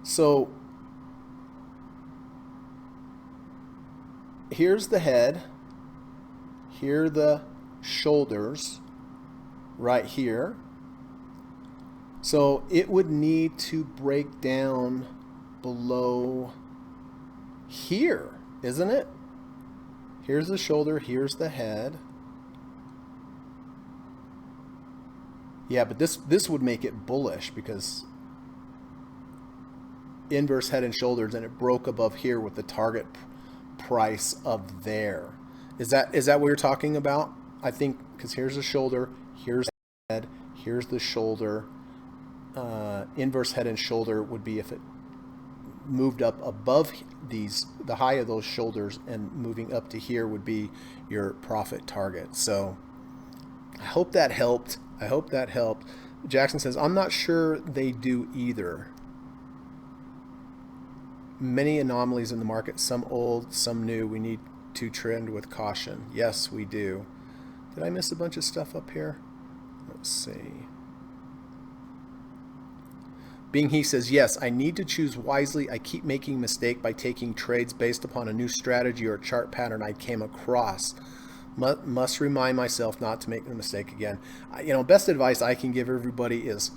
S1: So here's the head, here are the shoulders right here. So it would need to break down below here, isn't it? Here's the shoulder, here's the head. Yeah, but this would make it bullish because inverse head and shoulders, and it broke above here with the target price of there. Is that what you're talking about? I think because here's the shoulder, here's the head, here's the shoulder. Inverse head and shoulder would be if it moved up above these, the high of those shoulders, and moving up to here would be your profit target. So I hope that helped. I hope that helped. Jackson says, I'm not sure they do either. Many anomalies in the market, some old, some new. We need to trend with caution. Yes, we do. Did I miss a bunch of stuff up here? Let's see. Being He says, yes, I need to choose wisely. I keep making a mistake by taking trades based upon a new strategy or chart pattern I came across. Must remind myself not to make the mistake again. You know, best advice I can give everybody is,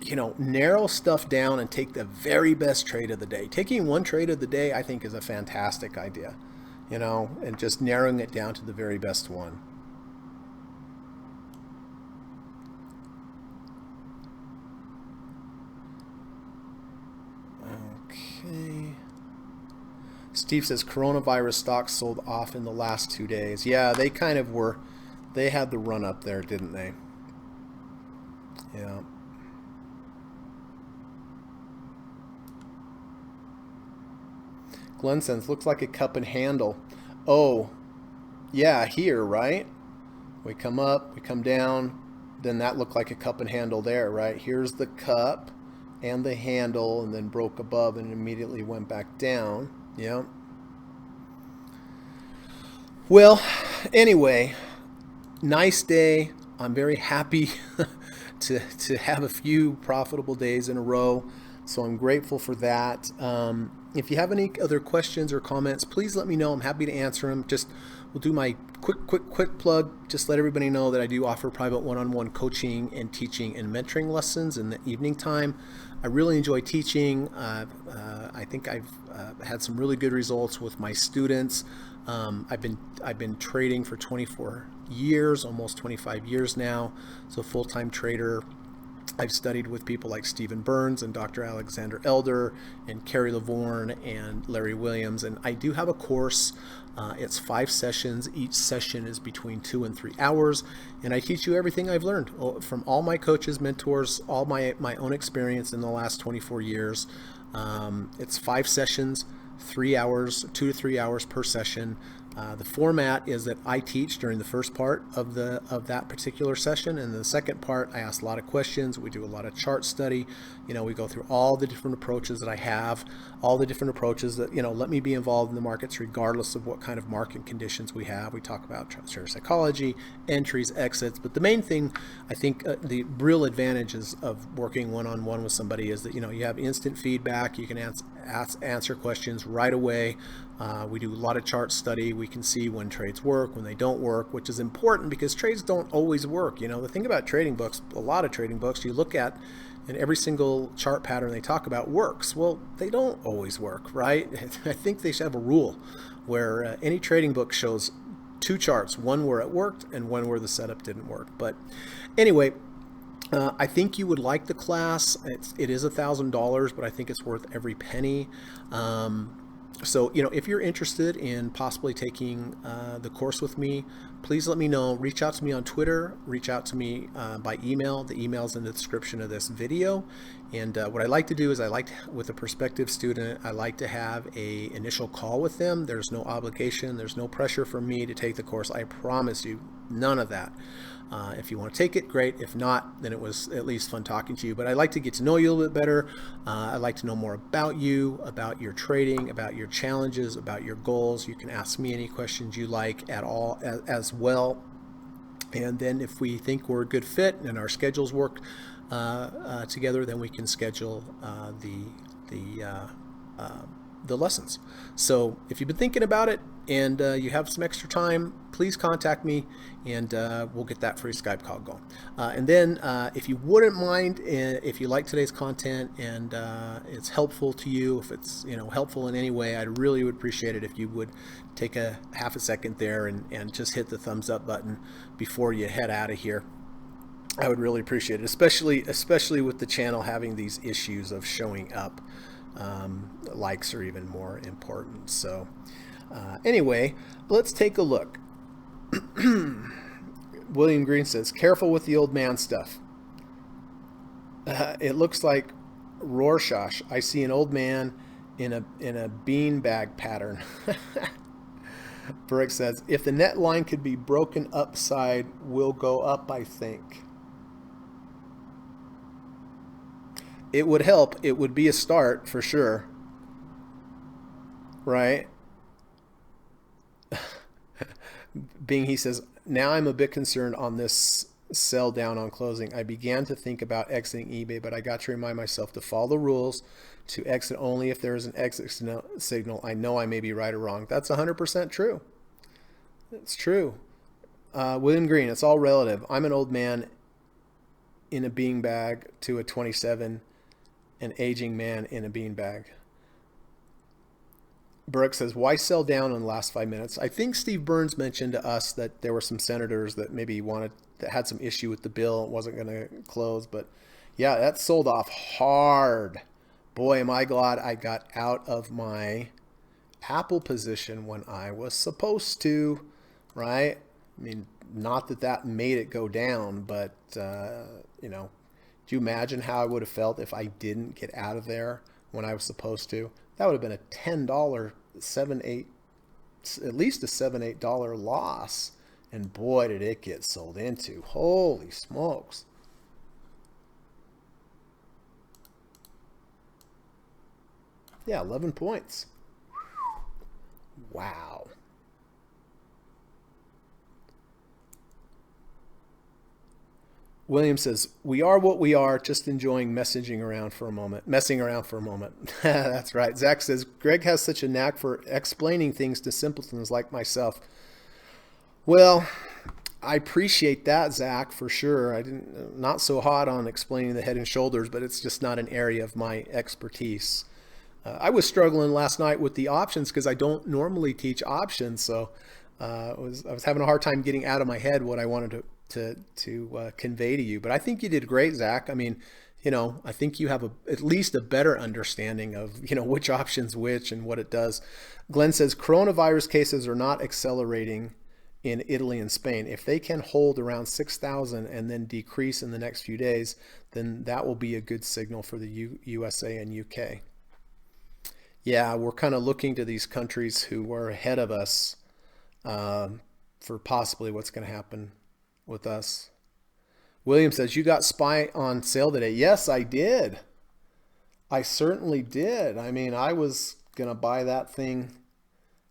S1: you know, narrow stuff down and take the very best trade of the day. Taking one trade of the day, I think, is a fantastic idea, you know, and just narrowing it down to the very best one. Okay. Steve says coronavirus stocks sold off in the last 2 days. Yeah, they kind of were. They had the run up there, didn't they? Yeah. Glenn says, looks like a cup and handle. Oh, yeah, here, right? We come up, we come down, then that looked like a cup and handle there, right? Here's the cup and the handle, and then broke above and immediately went back down. Yeah. Well, anyway, nice day. I'm very happy to have a few profitable days in a row, so I'm grateful for that. If you have any other questions or comments, please let me know. I'm happy to answer them. Just we'll do my quick plug. Just let everybody know that I do offer private one-on-one coaching and teaching and mentoring lessons in the evening time. I really enjoy teaching. I think I've had some really good results with my students. I've been trading for 24 years, almost 25 years now. So full-time trader. I've studied with people like Stephen Burns and Dr. Alexander Elder and Kerry Lavorne and Larry Williams. And I do have a course. It's 5 sessions. Each session is between 2 and 3 hours. And I teach you everything I've learned from all my coaches, mentors, all my own experience in the last 24 years. It's 5 sessions, 3 hours, 2 to 3 hours per session. The format is that I teach during the first part of that particular session, and the second part I ask a lot of questions. We do a lot of chart study. You know, we go through all the different approaches that I have, all the different approaches that, you know, let me be involved in the markets regardless of what kind of market conditions we have. We talk about trader psychology, entries, exits, but the main thing I think the real advantages of working one-on-one with somebody is that, you know, you have instant feedback. You can answer questions right away. We do a lot of chart study. We can see when trades work, when they don't work, which is important because trades don't always work. You know, the thing about trading books, a lot of trading books, you look at and every single chart pattern they talk about works. Well, they don't always work, right? I think they should have a rule where any trading book shows two charts, one where it worked and one where the setup didn't work. But anyway, I think you would like the class. It is $1,000, but I think it's worth every penny. So, if you're interested in possibly taking the course with me, please let me know. Reach out to me on Twitter. Reach out to me by email. The email's in the description of this video. And what I like to do is with a prospective student, I like to have a initial call with them. There's no obligation. There's no pressure for me to take the course. I promise you, none of that. If you want to take it, great. If not, then it was at least fun talking to you. But I'd like to get to know you a little bit better. I'd like to know more about you, about your trading, about your challenges, about your goals. You can ask me any questions you like at all as well. And then if we think we're a good fit and our schedules work together, then we can schedule the lessons. So if you've been thinking about it and you have some extra time, please contact me and we'll get that free Skype call going. And then if you wouldn't mind, if you like today's content and it's helpful to you, if it's helpful in any way, I really would appreciate it if you would take a half a second there and just hit the thumbs up button before you head out of here. I would really appreciate it, especially with the channel having these issues of showing up. Likes are even more important. So anyway, let's take a look. William Green says, careful with the old man stuff. It looks like Rorschach. I see an old man in a beanbag pattern. Brick says, if the net line could be broken upside, we'll go up, I think. It would help. It would be a start for sure. Right? He says, now I'm a bit concerned on this sell down on closing. I began to think about exiting eBay, but I got to remind myself to follow the rules, to exit only if there is an exit signal. I know I may be right or wrong. That's 100% true. It's true. William Green, it's all relative. I'm an old man in a beanbag to a 27, an aging man in a beanbag. Burke says, why sell down in the last 5 minutes? I think Steve Burns mentioned to us that there were some senators that maybe that had some issue with the bill. It wasn't going to close, but yeah, that sold off hard. Boy, am I glad I got out of my Apple position when I was supposed to, right? I mean, not that made it go down, but, do you imagine how I would have felt if I didn't get out of there when I was supposed to? That would have been a $10, at least a $7, $8 loss. And boy, did it get sold into. Holy smokes. Yeah, 11 points. Wow. William says, we are what we are, just enjoying messing around for a moment. That's right. Zach says, Greg has such a knack for explaining things to simpletons like myself. Well, I appreciate that, Zach, for sure. Not so hot on explaining the head and shoulders, but it's just not an area of my expertise. I was struggling last night with the options because I don't normally teach options. So I was having a hard time getting out of my head what I wanted to convey to you. But I think you did great, Zach. I mean, I think you have at least a better understanding of, which options which and what it does. Glenn says, coronavirus cases are not accelerating in Italy and Spain. If they can hold around 6,000 and then decrease in the next few days, then that will be a good signal for the USA and UK. Yeah, we're kind of looking to these countries who are ahead of us for possibly what's going to happen with us. William says, you got SPY on sale today. Yes, I did. I certainly did. I mean, I was going to buy that thing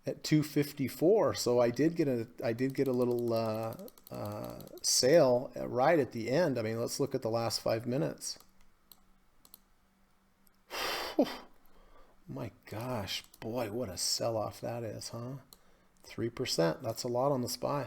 S1: at $254. So I did get a little sale right at the end. I mean, let's look at the last 5 minutes. My gosh, boy, what a sell-off that is, huh? 3%. That's a lot on the SPY.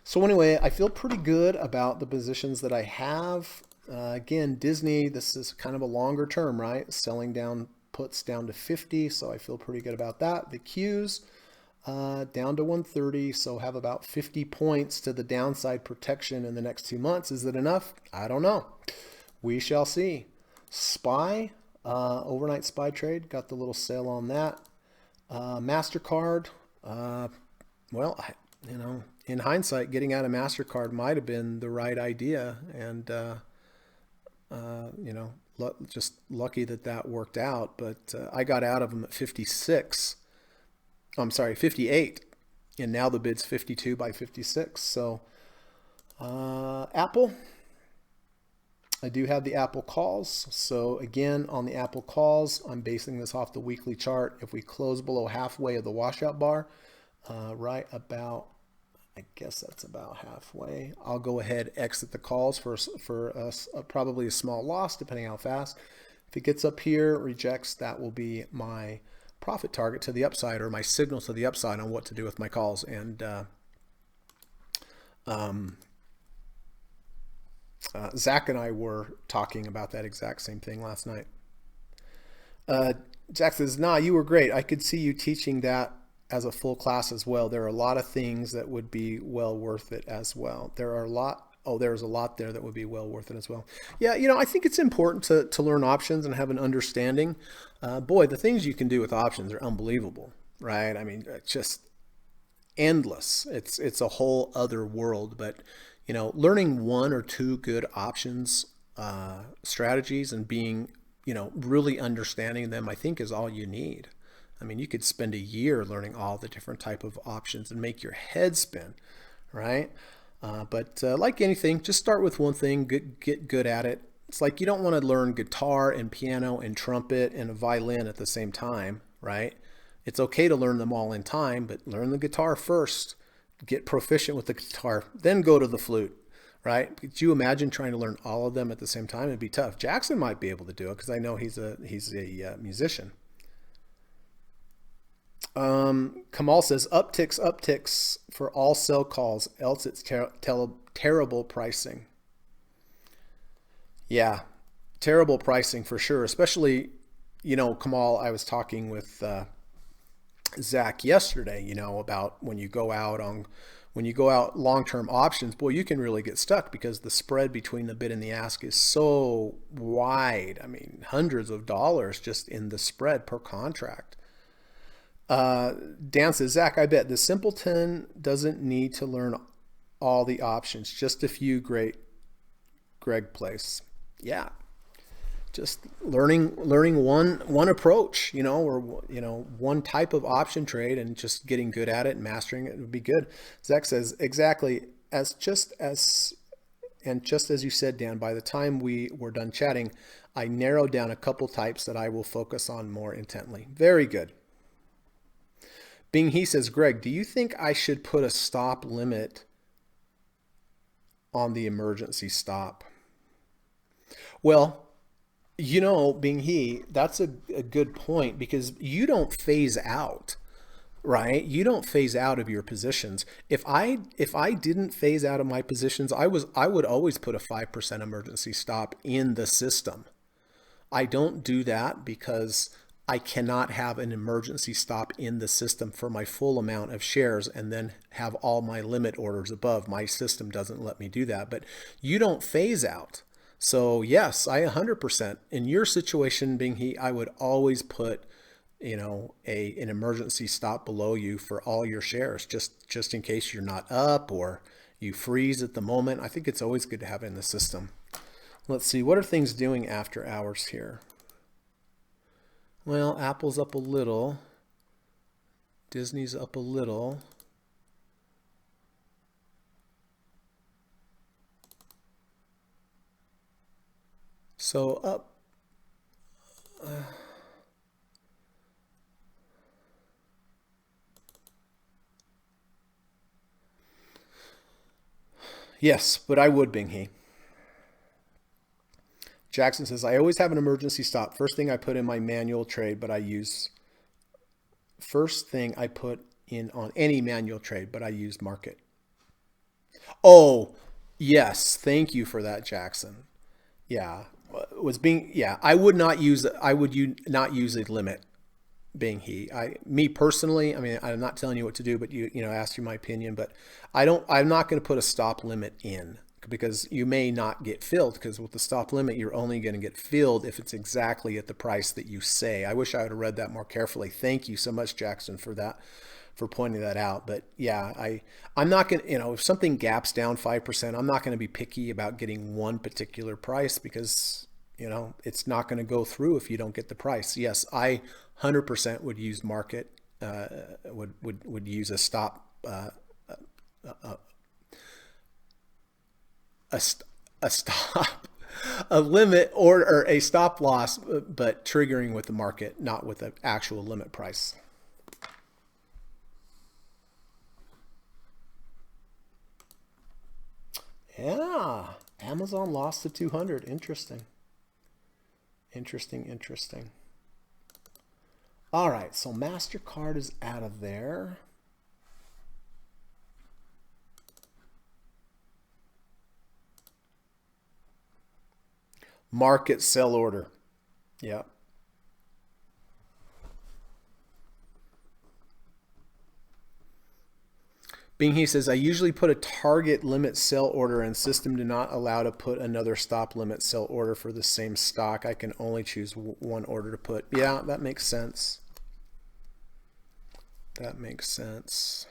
S1: So anyway, I feel pretty good about the positions that I have. Again, Disney, this is kind of a longer term, right? Selling down puts down to 50, so I feel pretty good about that. The Qs down to 130, so have about 50 points to the downside protection in the next 2 months. Is it enough? I don't know. We shall see. SPY, overnight SPY trade, got the little sale on that. MasterCard, well, in hindsight, getting out of MasterCard might have been the right idea, and just lucky that that worked out. But I got out of them at 56. I'm sorry, 58, and now the bid's 52 by 56. So Apple, I do have the Apple calls. So again, on the Apple calls, I'm basing this off the weekly chart. If we close below halfway of the washout bar, right about, I guess that's about halfway, I'll go ahead, exit the calls for probably a small loss, depending how fast. If it gets up here, rejects, that will be my profit target to the upside, or my signal to the upside on what to do with my calls. And Zach and I were talking about that exact same thing last night. Jack says, nah, you were great. I could see you teaching that as a full class as well. There are a lot of things that would be well worth it as well. There's a lot there that would be well worth it as well. Yeah, I think it's important to learn options and have an understanding. Boy, the things you can do with options are unbelievable, right? I mean, just endless. It's a whole other world. But learning one or two good options strategies and being really understanding them, I think, is all you need. I mean, you could spend a year learning all the different type of options and make your head spin, right? But like anything, just start with one thing, get good at it. It's like you don't want to learn guitar and piano and trumpet and a violin at the same time, right? It's okay to learn them all in time, but learn the guitar first, get proficient with the guitar, then go to the flute, right? Could you imagine trying to learn all of them at the same time? It'd be tough. Jackson might be able to do it because I know he's a musician. Kamal says upticks for all sell calls, else it's terrible pricing. Yeah, terrible pricing for sure. Especially, Kamal, I was talking with Zach yesterday, about when you go out long-term options, boy, you can really get stuck because the spread between the bid and the ask is so wide. I mean, hundreds of dollars just in the spread per contract. Dan says, Zach, I bet the simpleton doesn't need to learn all the options, just a few. Great Greg place. Yeah, just learning one approach, or one type of option trade, and just getting good at it and mastering it would be good. Zach says, exactly, just as you said, Dan, by the time we were done chatting, I narrowed down a couple types that I will focus on more intently. Very good. Bing He says, Greg, do you think I should put a stop limit on the emergency stop? Well, Bing He, that's a good point, because you don't phase out, right? You don't phase out of your positions. If I didn't phase out of my positions, I would always put a 5% emergency stop in the system. I don't do that because I cannot have an emergency stop in the system for my full amount of shares and then have all my limit orders above. My system doesn't let me do that, but you don't phase out. So yes, I 100%. In your situation, Bing He, I would always put, an emergency stop below you for all your shares, just in case you're not up or you freeze at the moment. I think it's always good to have it in the system. Let's see, what are things doing after hours here? Well, Apple's up a little. Disney's up a little. So up. Yes, but I would, Bing He. Jackson says, I always have an emergency stop. First thing I put in my manual trade, but I use on any manual trade, but I use market. Oh, yes. Thank you for that, Jackson. Yeah. Was being, yeah, I would not use a limit being me personally, I mean, I'm not telling you what to do, but ask you my opinion, but I'm not going to put a stop limit in because you may not get filled because with the stop limit, you're only going to get filled if it's exactly at the price that you say. I wish I would have read that more carefully. Thank you so much, Jackson, for that, for pointing that out. But yeah, I'm not going to, if something gaps down 5%, I'm not going to be picky about getting one particular price because, it's not going to go through if you don't get the price. Yes, I 100% would use market, would use a stop, a, a stop, a limit or a stop loss, but triggering with the market, not with the actual limit price. Yeah, Amazon lost to 200. Interesting. Interesting, interesting. All right, so MasterCard is out of there. Market sell order. Yep. Bing He says, I usually put a target limit sell order and system do not allow to put another stop limit sell order for the same stock. I can only choose one order to put. Yeah, that makes sense. That makes sense.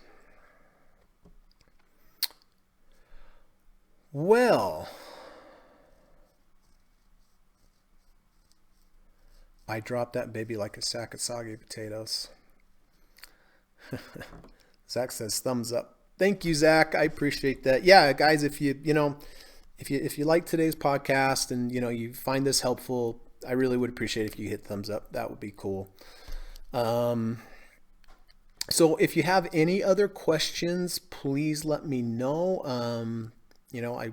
S1: Well, I dropped that baby like a sack of soggy potatoes. Zach says thumbs up. Thank you, Zach. I appreciate that. Yeah, guys, if you like today's podcast and you find this helpful, I really would appreciate if you hit thumbs up. That would be cool. So if you have any other questions, please let me know. I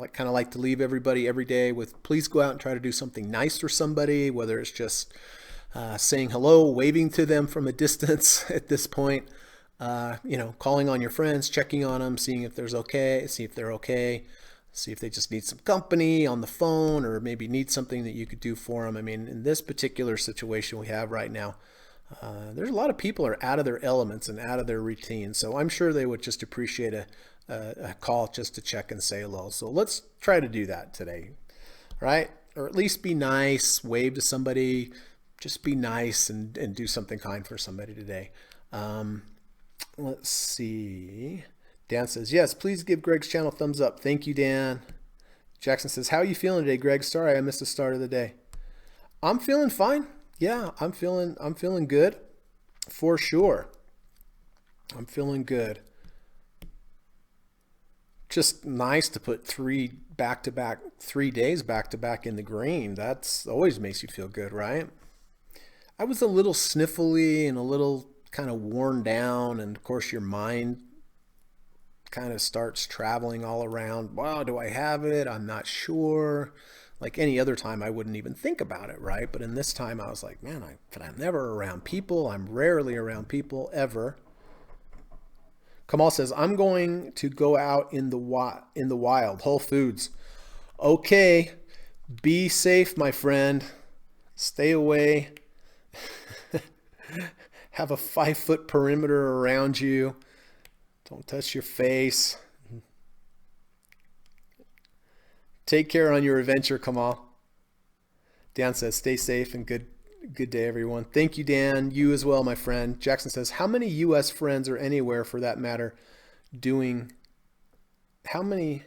S1: kind of like to leave everybody every day with please go out and try to do something nice for somebody, whether it's just saying hello, waving to them from a distance at this point, calling on your friends, checking on them, seeing if they're okay, see if they just need some company on the phone or maybe need something that you could do for them. I mean, in this particular situation we have right now, there's a lot of people are out of their elements and out of their routine. So I'm sure they would just appreciate a call just to check and say hello. So let's try to do that today, right? Or at least be nice, wave to somebody, just be nice and do something kind for somebody today. Let's see. Dan says, yes, please give Greg's channel a thumbs up. Thank you, Dan. Jackson says, how are you feeling today, Greg? Sorry, I missed the start of the day. I'm feeling fine. Yeah, I'm feeling good for sure. I'm feeling good. Just nice to put 3 days back to back in the green. That's always makes you feel good, right? I was a little sniffly and a little kind of worn down, and of course your mind kind of starts traveling all around. Wow, do I have it? I'm not sure. Like any other time, I wouldn't even think about it, right? But in this time, I was like, man, I'm never around people. I'm rarely around people ever. Kamal says, I'm going to go out in the wild, Whole Foods. Okay, be safe, my friend. Stay away. Have a 5-foot perimeter around you. Don't touch your face. Take care on your adventure, Kamal. Dan says, stay safe and good day, everyone. Thank you, Dan. You as well, my friend. Jackson says, how many U.S. friends or anywhere for that matter how many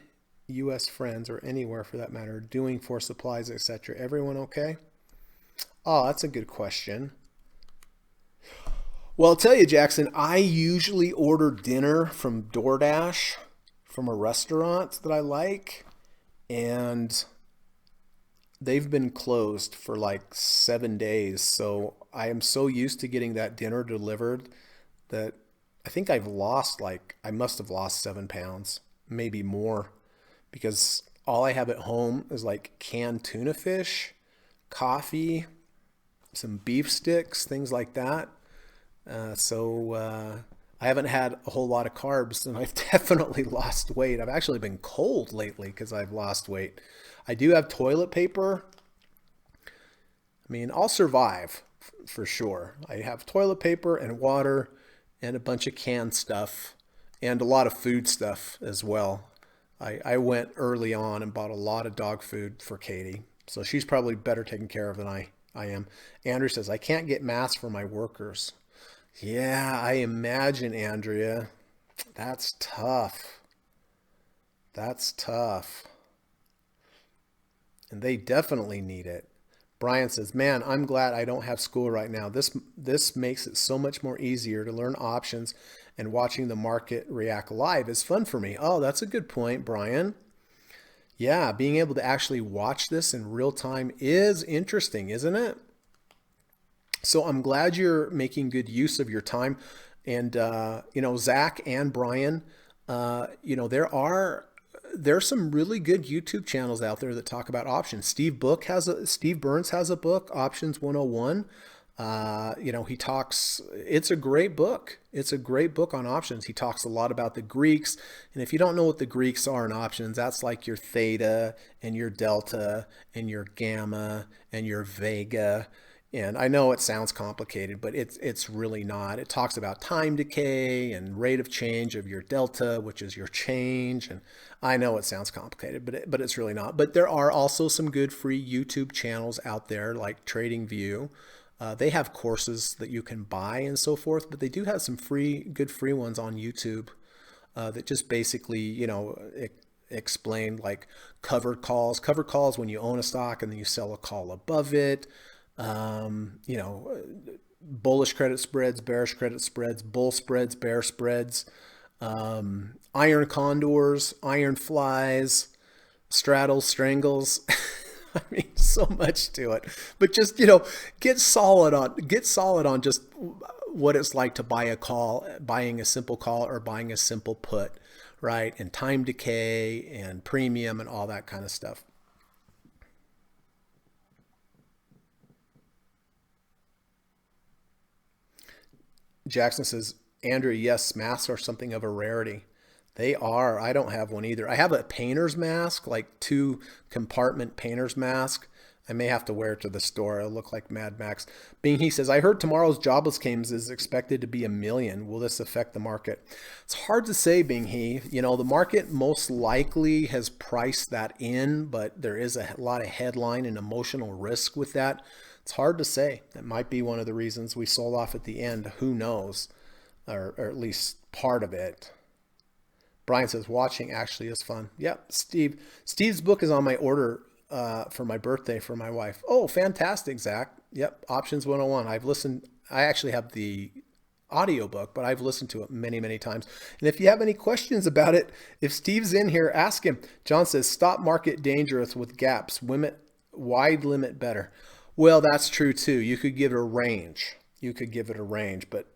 S1: U.S. friends or anywhere for that matter doing for supplies, etc.? Everyone okay? Oh, that's a good question. Well, I'll tell you, Jackson, I usually order dinner from DoorDash from a restaurant that I like, and they've been closed for like 7 days. So I am so used to getting that dinner delivered that I think I must have lost 7 pounds, maybe more, because all I have at home is like canned tuna fish, coffee, some beef sticks, things like that. So I haven't had a whole lot of carbs, and I've definitely lost weight. I've actually been cold lately because I've lost weight. I do have toilet paper. I mean, I'll survive for sure. I have toilet paper and water and a bunch of canned stuff and a lot of food stuff as well. I went early on and bought a lot of dog food for Katie. So she's probably better taken care of than I am. Andrew says, I can't get masks for my workers. Yeah, I imagine, Andrea. That's tough. That's tough. And they definitely need it. Brian says, "Man, I'm glad I don't have school right now. This makes it so much more easier to learn options, and watching the market react live is fun for me." Oh, that's a good point, Brian. Yeah, being able to actually watch this in real time is interesting, isn't it? So I'm glad you're making good use of your time. And Zach and Brian, there's some really good YouTube channels out there that talk about options. Steve Burns has a book, Options 101. He talks, it's a great book. It's a great book on options. He talks a lot about the Greeks. And if you don't know what the Greeks are in options, that's like your theta and your delta and your gamma and your vega. And I know it sounds complicated, but it's really not. It talks about time decay and rate of change of your delta, which is your change. And I know it sounds complicated, but it's really not. But there are also some good free YouTube channels out there like TradingView. They have courses that you can buy and so forth, but they do have some good free ones on YouTube that just basically, explain like covered calls. Covered calls when you own a stock and then you sell a call above it. Bullish credit spreads, bearish credit spreads, bull spreads, bear spreads, iron condors, iron flies, straddles, strangles. I mean, so much to it, but just, get solid on just what it's like to buying a simple call or buying a simple put, right? And time decay and premium and all that kind of stuff. Jackson says, Andrew, yes, masks are something of a rarity. They are. I don't have one either. I have a painter's mask, like 2 compartment painter's mask. I may have to wear it to the store. It'll look like Mad Max. Bing He says, I heard tomorrow's jobless claims is expected to be 1 million. Will this affect the market? It's hard to say, Bing He. The market most likely has priced that in, but there is a lot of headline and emotional risk with that. It's hard to say. That might be one of the reasons we sold off at the end. Who knows? Or at least part of it. Brian says, watching actually is fun. Yep, Steve's book is on my order for my birthday for my wife. Oh, fantastic, Zach. Yep, Options 101. I actually have the audiobook, but I've listened to it many, many times. And if you have any questions about it, if Steve's in here, ask him. John says, stop market dangerous with gaps. Wide limit better. Well, that's true too. You could give it a range. But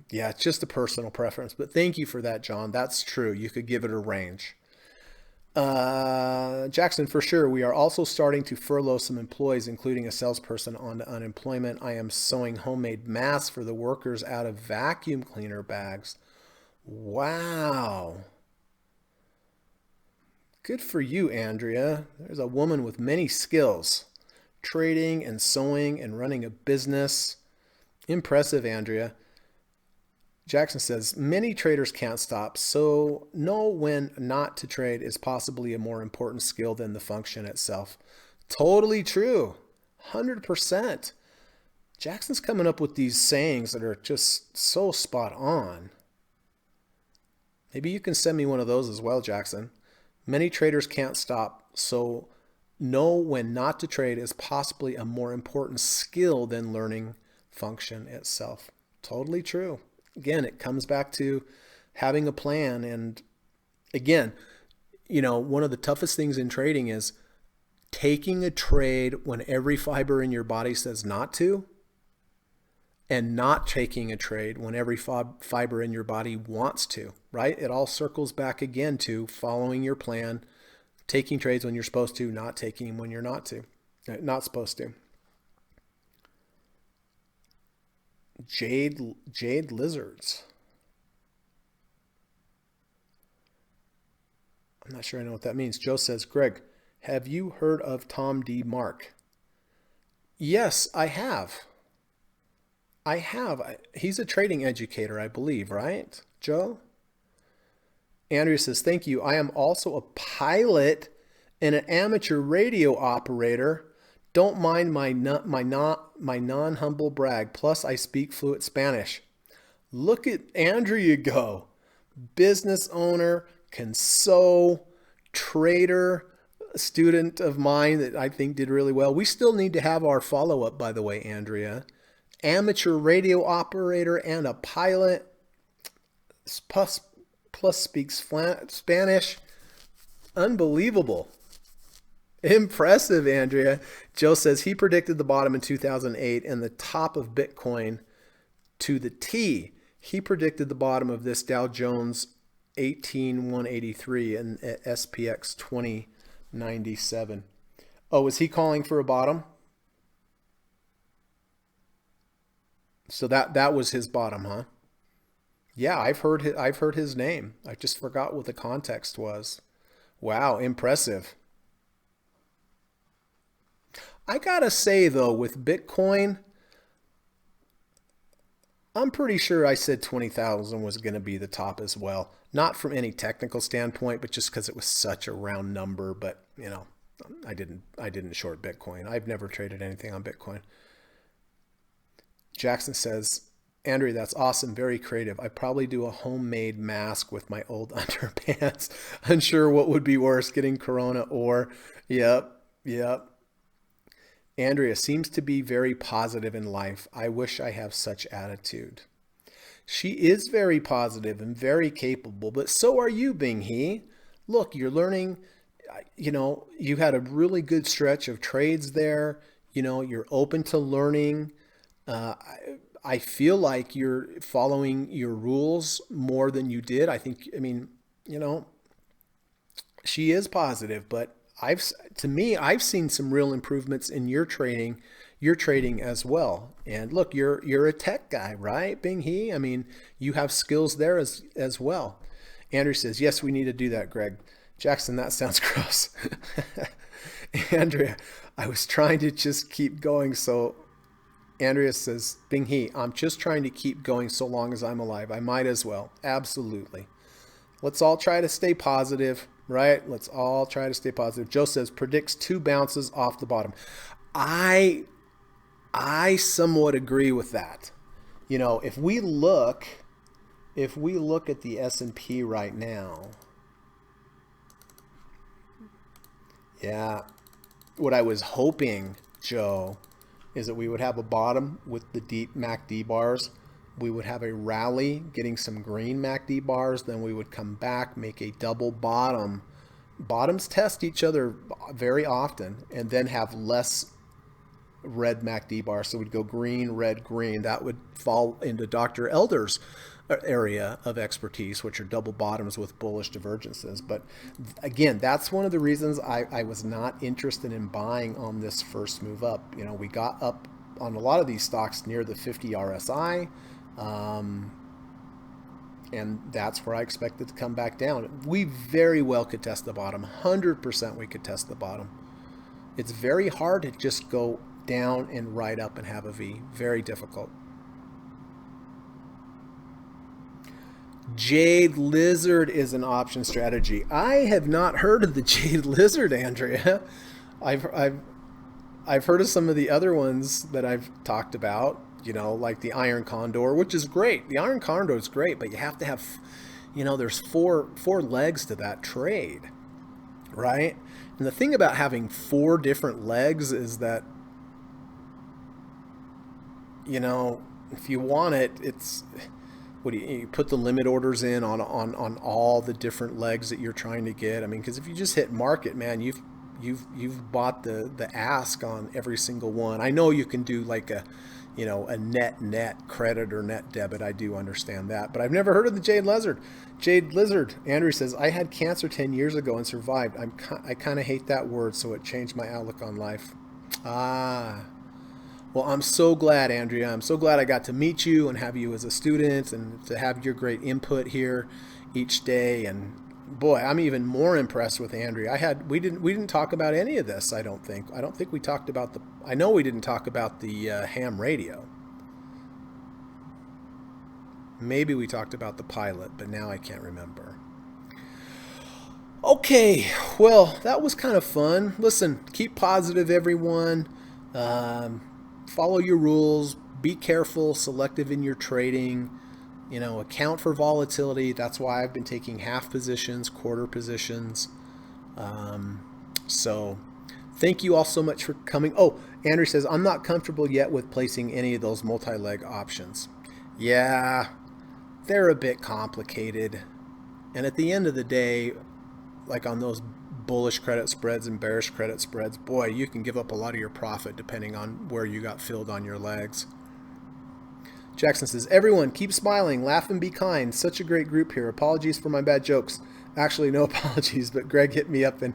S1: it's just a personal preference. But thank you for that, John. That's true. You could give it a range. Jackson, for sure. We are also starting to furlough some employees, including a salesperson, on unemployment. I am sewing homemade masks for the workers out of vacuum cleaner bags. Wow. Good for you, Andrea. There's a woman with many skills. Trading and sewing and running a business. Impressive, Andrea. Jackson says, many traders can't stop, so know when not to trade is possibly a more important skill than the function itself. Totally true. 100%. Jackson's coming up with these sayings that are just so spot on. Maybe you can send me one of those as well, Jackson. Many traders can't stop, so know when not to trade is possibly a more important skill than learning function itself. Totally true. Again, it comes back to having a plan. And again, one of the toughest things in trading is taking a trade when every fiber in your body says not to, and not taking a trade when every fiber in your body wants to, right? It all circles back again to following your plan, taking trades when you're supposed to, not taking them when you're not supposed to. Jade lizards. I'm not sure I know what that means. Joe says, Greg, have you heard of Tom D. Mark? Yes, I have. I have. He's a trading educator, I believe, right, Joe? Andrea says, thank you. I am also a pilot and an amateur radio operator. Don't mind my non-humble brag. Plus, I speak fluent Spanish. Look at Andrea go. Business owner, can sew, trader, student of mine that I think did really well. We still need to have our follow-up, by the way, Andrea. Amateur radio operator and a pilot, plus speaks Spanish. Unbelievable. Impressive, Andrea. Joe says he predicted the bottom in 2008 and the top of Bitcoin to the T. He predicted the bottom of this Dow Jones 18183 and SPX 2097. Oh, is he calling for a bottom? So that was his bottom, huh? Yeah, I've heard his name. I just forgot what the context was. Wow, impressive. I gotta say though, with Bitcoin, I'm pretty sure I said 20,000 was going to be the top as well. Not from any technical standpoint, but just because it was such a round number. But you know, I didn't short Bitcoin. I've never traded anything on Bitcoin. Jackson says, Andrea, that's awesome. Very creative. I probably do a homemade mask with my old underpants. Unsure what would be worse, getting corona or, yep. Andrea seems to be very positive in life. I wish I have such attitude. She is very positive and very capable, but so are you, Bing He. Look, you're learning, you know, you had a really good stretch of trades there. You know, you're open to learning. I feel like you're following your rules more than you did. I mean, you know, she is positive, but I've seen some real improvements in your trading as well. And look, you're a tech guy, right, Bing He? I mean, you have skills there as well. Andrew says, yes, we need to do that, Greg. Jackson, that sounds gross. Andrea, I was trying to just keep going. So Andrea says, Bing He, I'm just trying to keep going so long as I'm alive. I might as well. Absolutely. Let's all try to stay positive, right? Let's all try to stay positive. Joe says, predicts 2 bounces off the bottom. I somewhat agree with that. You know, if we look at the S&P right now, yeah, what I was hoping, Joe, is that we would have a bottom with the deep MACD bars. We would have a rally getting some green MACD bars. Then we would come back, make a double bottom. Bottoms test each other very often and then have less red MACD bars. So we'd go green, red, green. That would fall into Dr. Elder's area of expertise, which are double bottoms with bullish divergences. But again, that's one of the reasons I was not interested in buying on this first move up. You know, we got up on a lot of these stocks near the 50 RSI. And that's where I expect it to come back down. We very well could test the bottom. 100% we could test the bottom. It's very hard to just go down and right up and have a V. Very difficult. Jade Lizard is an option strategy. I have not heard of the Jade Lizard, Andrea. I've heard of some of the other ones that I've talked about, you know, like the Iron Condor, which is great. The Iron Condor is great, but you have to have, you know, there's four legs to that trade, right? And the thing about having 4 different legs is that, you know, if you want it, it's, what do you put the limit orders in on all the different legs that you're trying to get? I mean, because if you just hit market, man, you've bought the ask on every single one. I know you can do like a, you know, a net credit or net debit. I do understand that, but I've never heard of the Jade Lizard. Jade Lizard. Andrew says, I had cancer 10 years ago and survived. I kind of hate that word, so it changed my outlook on life. Well, I'm so glad, Andrea. I'm so glad I got to meet you and have you as a student and to have your great input here each day. And Boy, I'm even more impressed with Andrea. We didn't talk about any of this. I don't think we talked about the. I know we didn't talk about the ham radio. Maybe we talked about the pilot, but now I can't remember. Okay, well, that was kind of fun. Listen, keep positive, everyone. Follow your rules. Be careful, selective in your trading. Account for volatility. That's why I've been taking half positions, quarter positions. So thank you all so much for coming. Oh, Andrew says, I'm not comfortable yet with placing any of those multi-leg options. Yeah, they're a bit complicated. And at the end of the day, like on those bullish credit spreads and bearish credit spreads, boy, you can give up a lot of your profit depending on where you got filled on your legs. Jackson says, everyone, keep smiling, laugh and be kind. Such a great group here. Apologies for my bad jokes. Actually, no apologies, but Greg hit me up and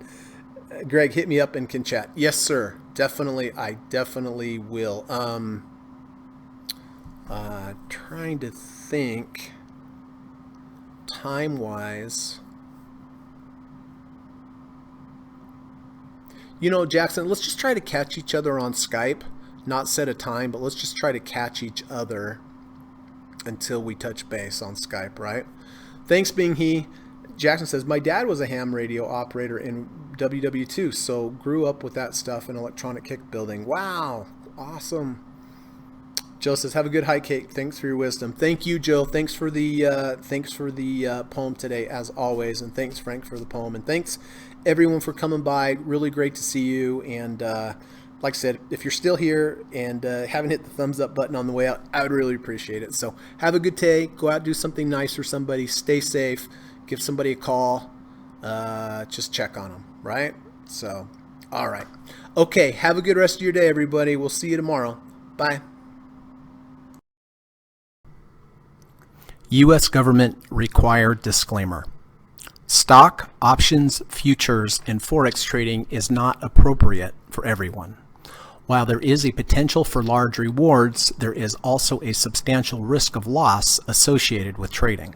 S1: can chat. Yes, sir. Definitely, I definitely will. Trying to think time-wise. Jackson, let's just try to catch each other on Skype. Not set a time, but let's just try to catch each other until we touch base on Skype, right? Thanks, Bing He. Jackson says, my dad was a ham radio operator in WW2, so grew up with that stuff in electronic kick building. Wow, awesome. Joe says, have a good hike, Kate. Thanks for your wisdom. Thank you, Joe. Thanks for the poem today, as always, and thanks, Frank, for the poem, and thanks everyone for coming by. Really great to see you. And like I said, if you're still here and haven't hit the thumbs up button on the way out, I would really appreciate it. So have a good day. Go out, do something nice for somebody. Stay safe. Give somebody a call. Just check on them, right? So, all right. Okay, have a good rest of your day, everybody. We'll see you tomorrow. Bye. U.S. government required disclaimer. Stock, options, futures, and forex trading is not appropriate for everyone. While there is a potential for large rewards, there is also a substantial risk of loss associated with trading.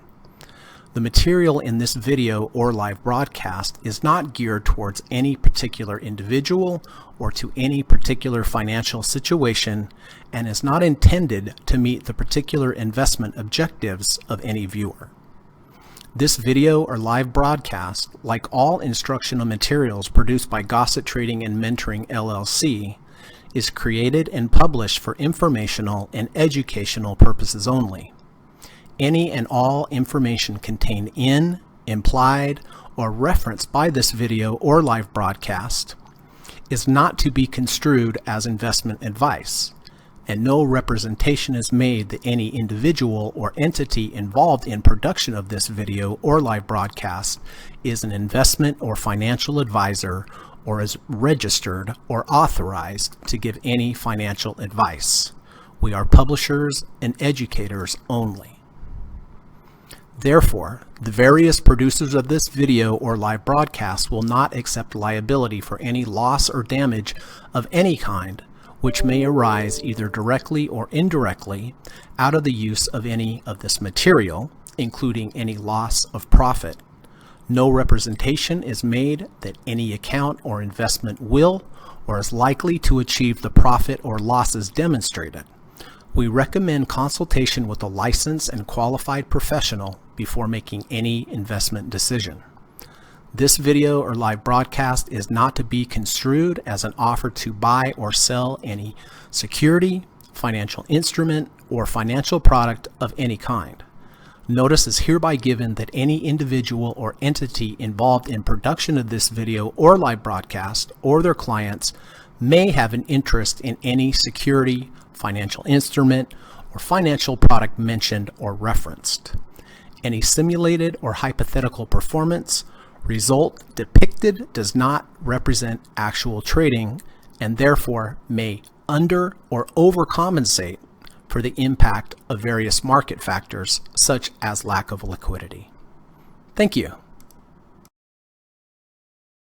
S1: The material in this video or live broadcast is not geared towards any particular individual or to any particular financial situation and is not intended to meet the particular investment objectives of any viewer. This video or live broadcast, like all instructional materials produced by Gossett Trading and Mentoring LLC, is created and published for informational and educational purposes only. Any and all information contained in, implied, or referenced by this video or live broadcast is not to be construed as investment advice, and no representation is made that any individual or entity involved in production of this video or live broadcast is an investment or financial advisor or is registered or authorized to give any financial advice. We are publishers and educators only. Therefore, the various producers of this video or live broadcast will not accept liability for any loss or damage of any kind which may arise either directly or indirectly out of the use of any of this material, including any loss of profit. No representation is made that any account or investment will or is likely to achieve the profit or losses demonstrated. We recommend consultation with a licensed and qualified professional before making any investment decision. This video or live broadcast is not to be construed as an offer to buy or sell any security, financial instrument, or financial product of any kind. Notice is hereby given that any individual or entity involved in production of this video or live broadcast or their clients may have an interest in any security, financial instrument, or financial product mentioned or referenced. Any simulated or hypothetical performance result depicted does not represent actual trading and therefore may under or overcompensate for the impact of various market factors such as lack of liquidity. Thank you.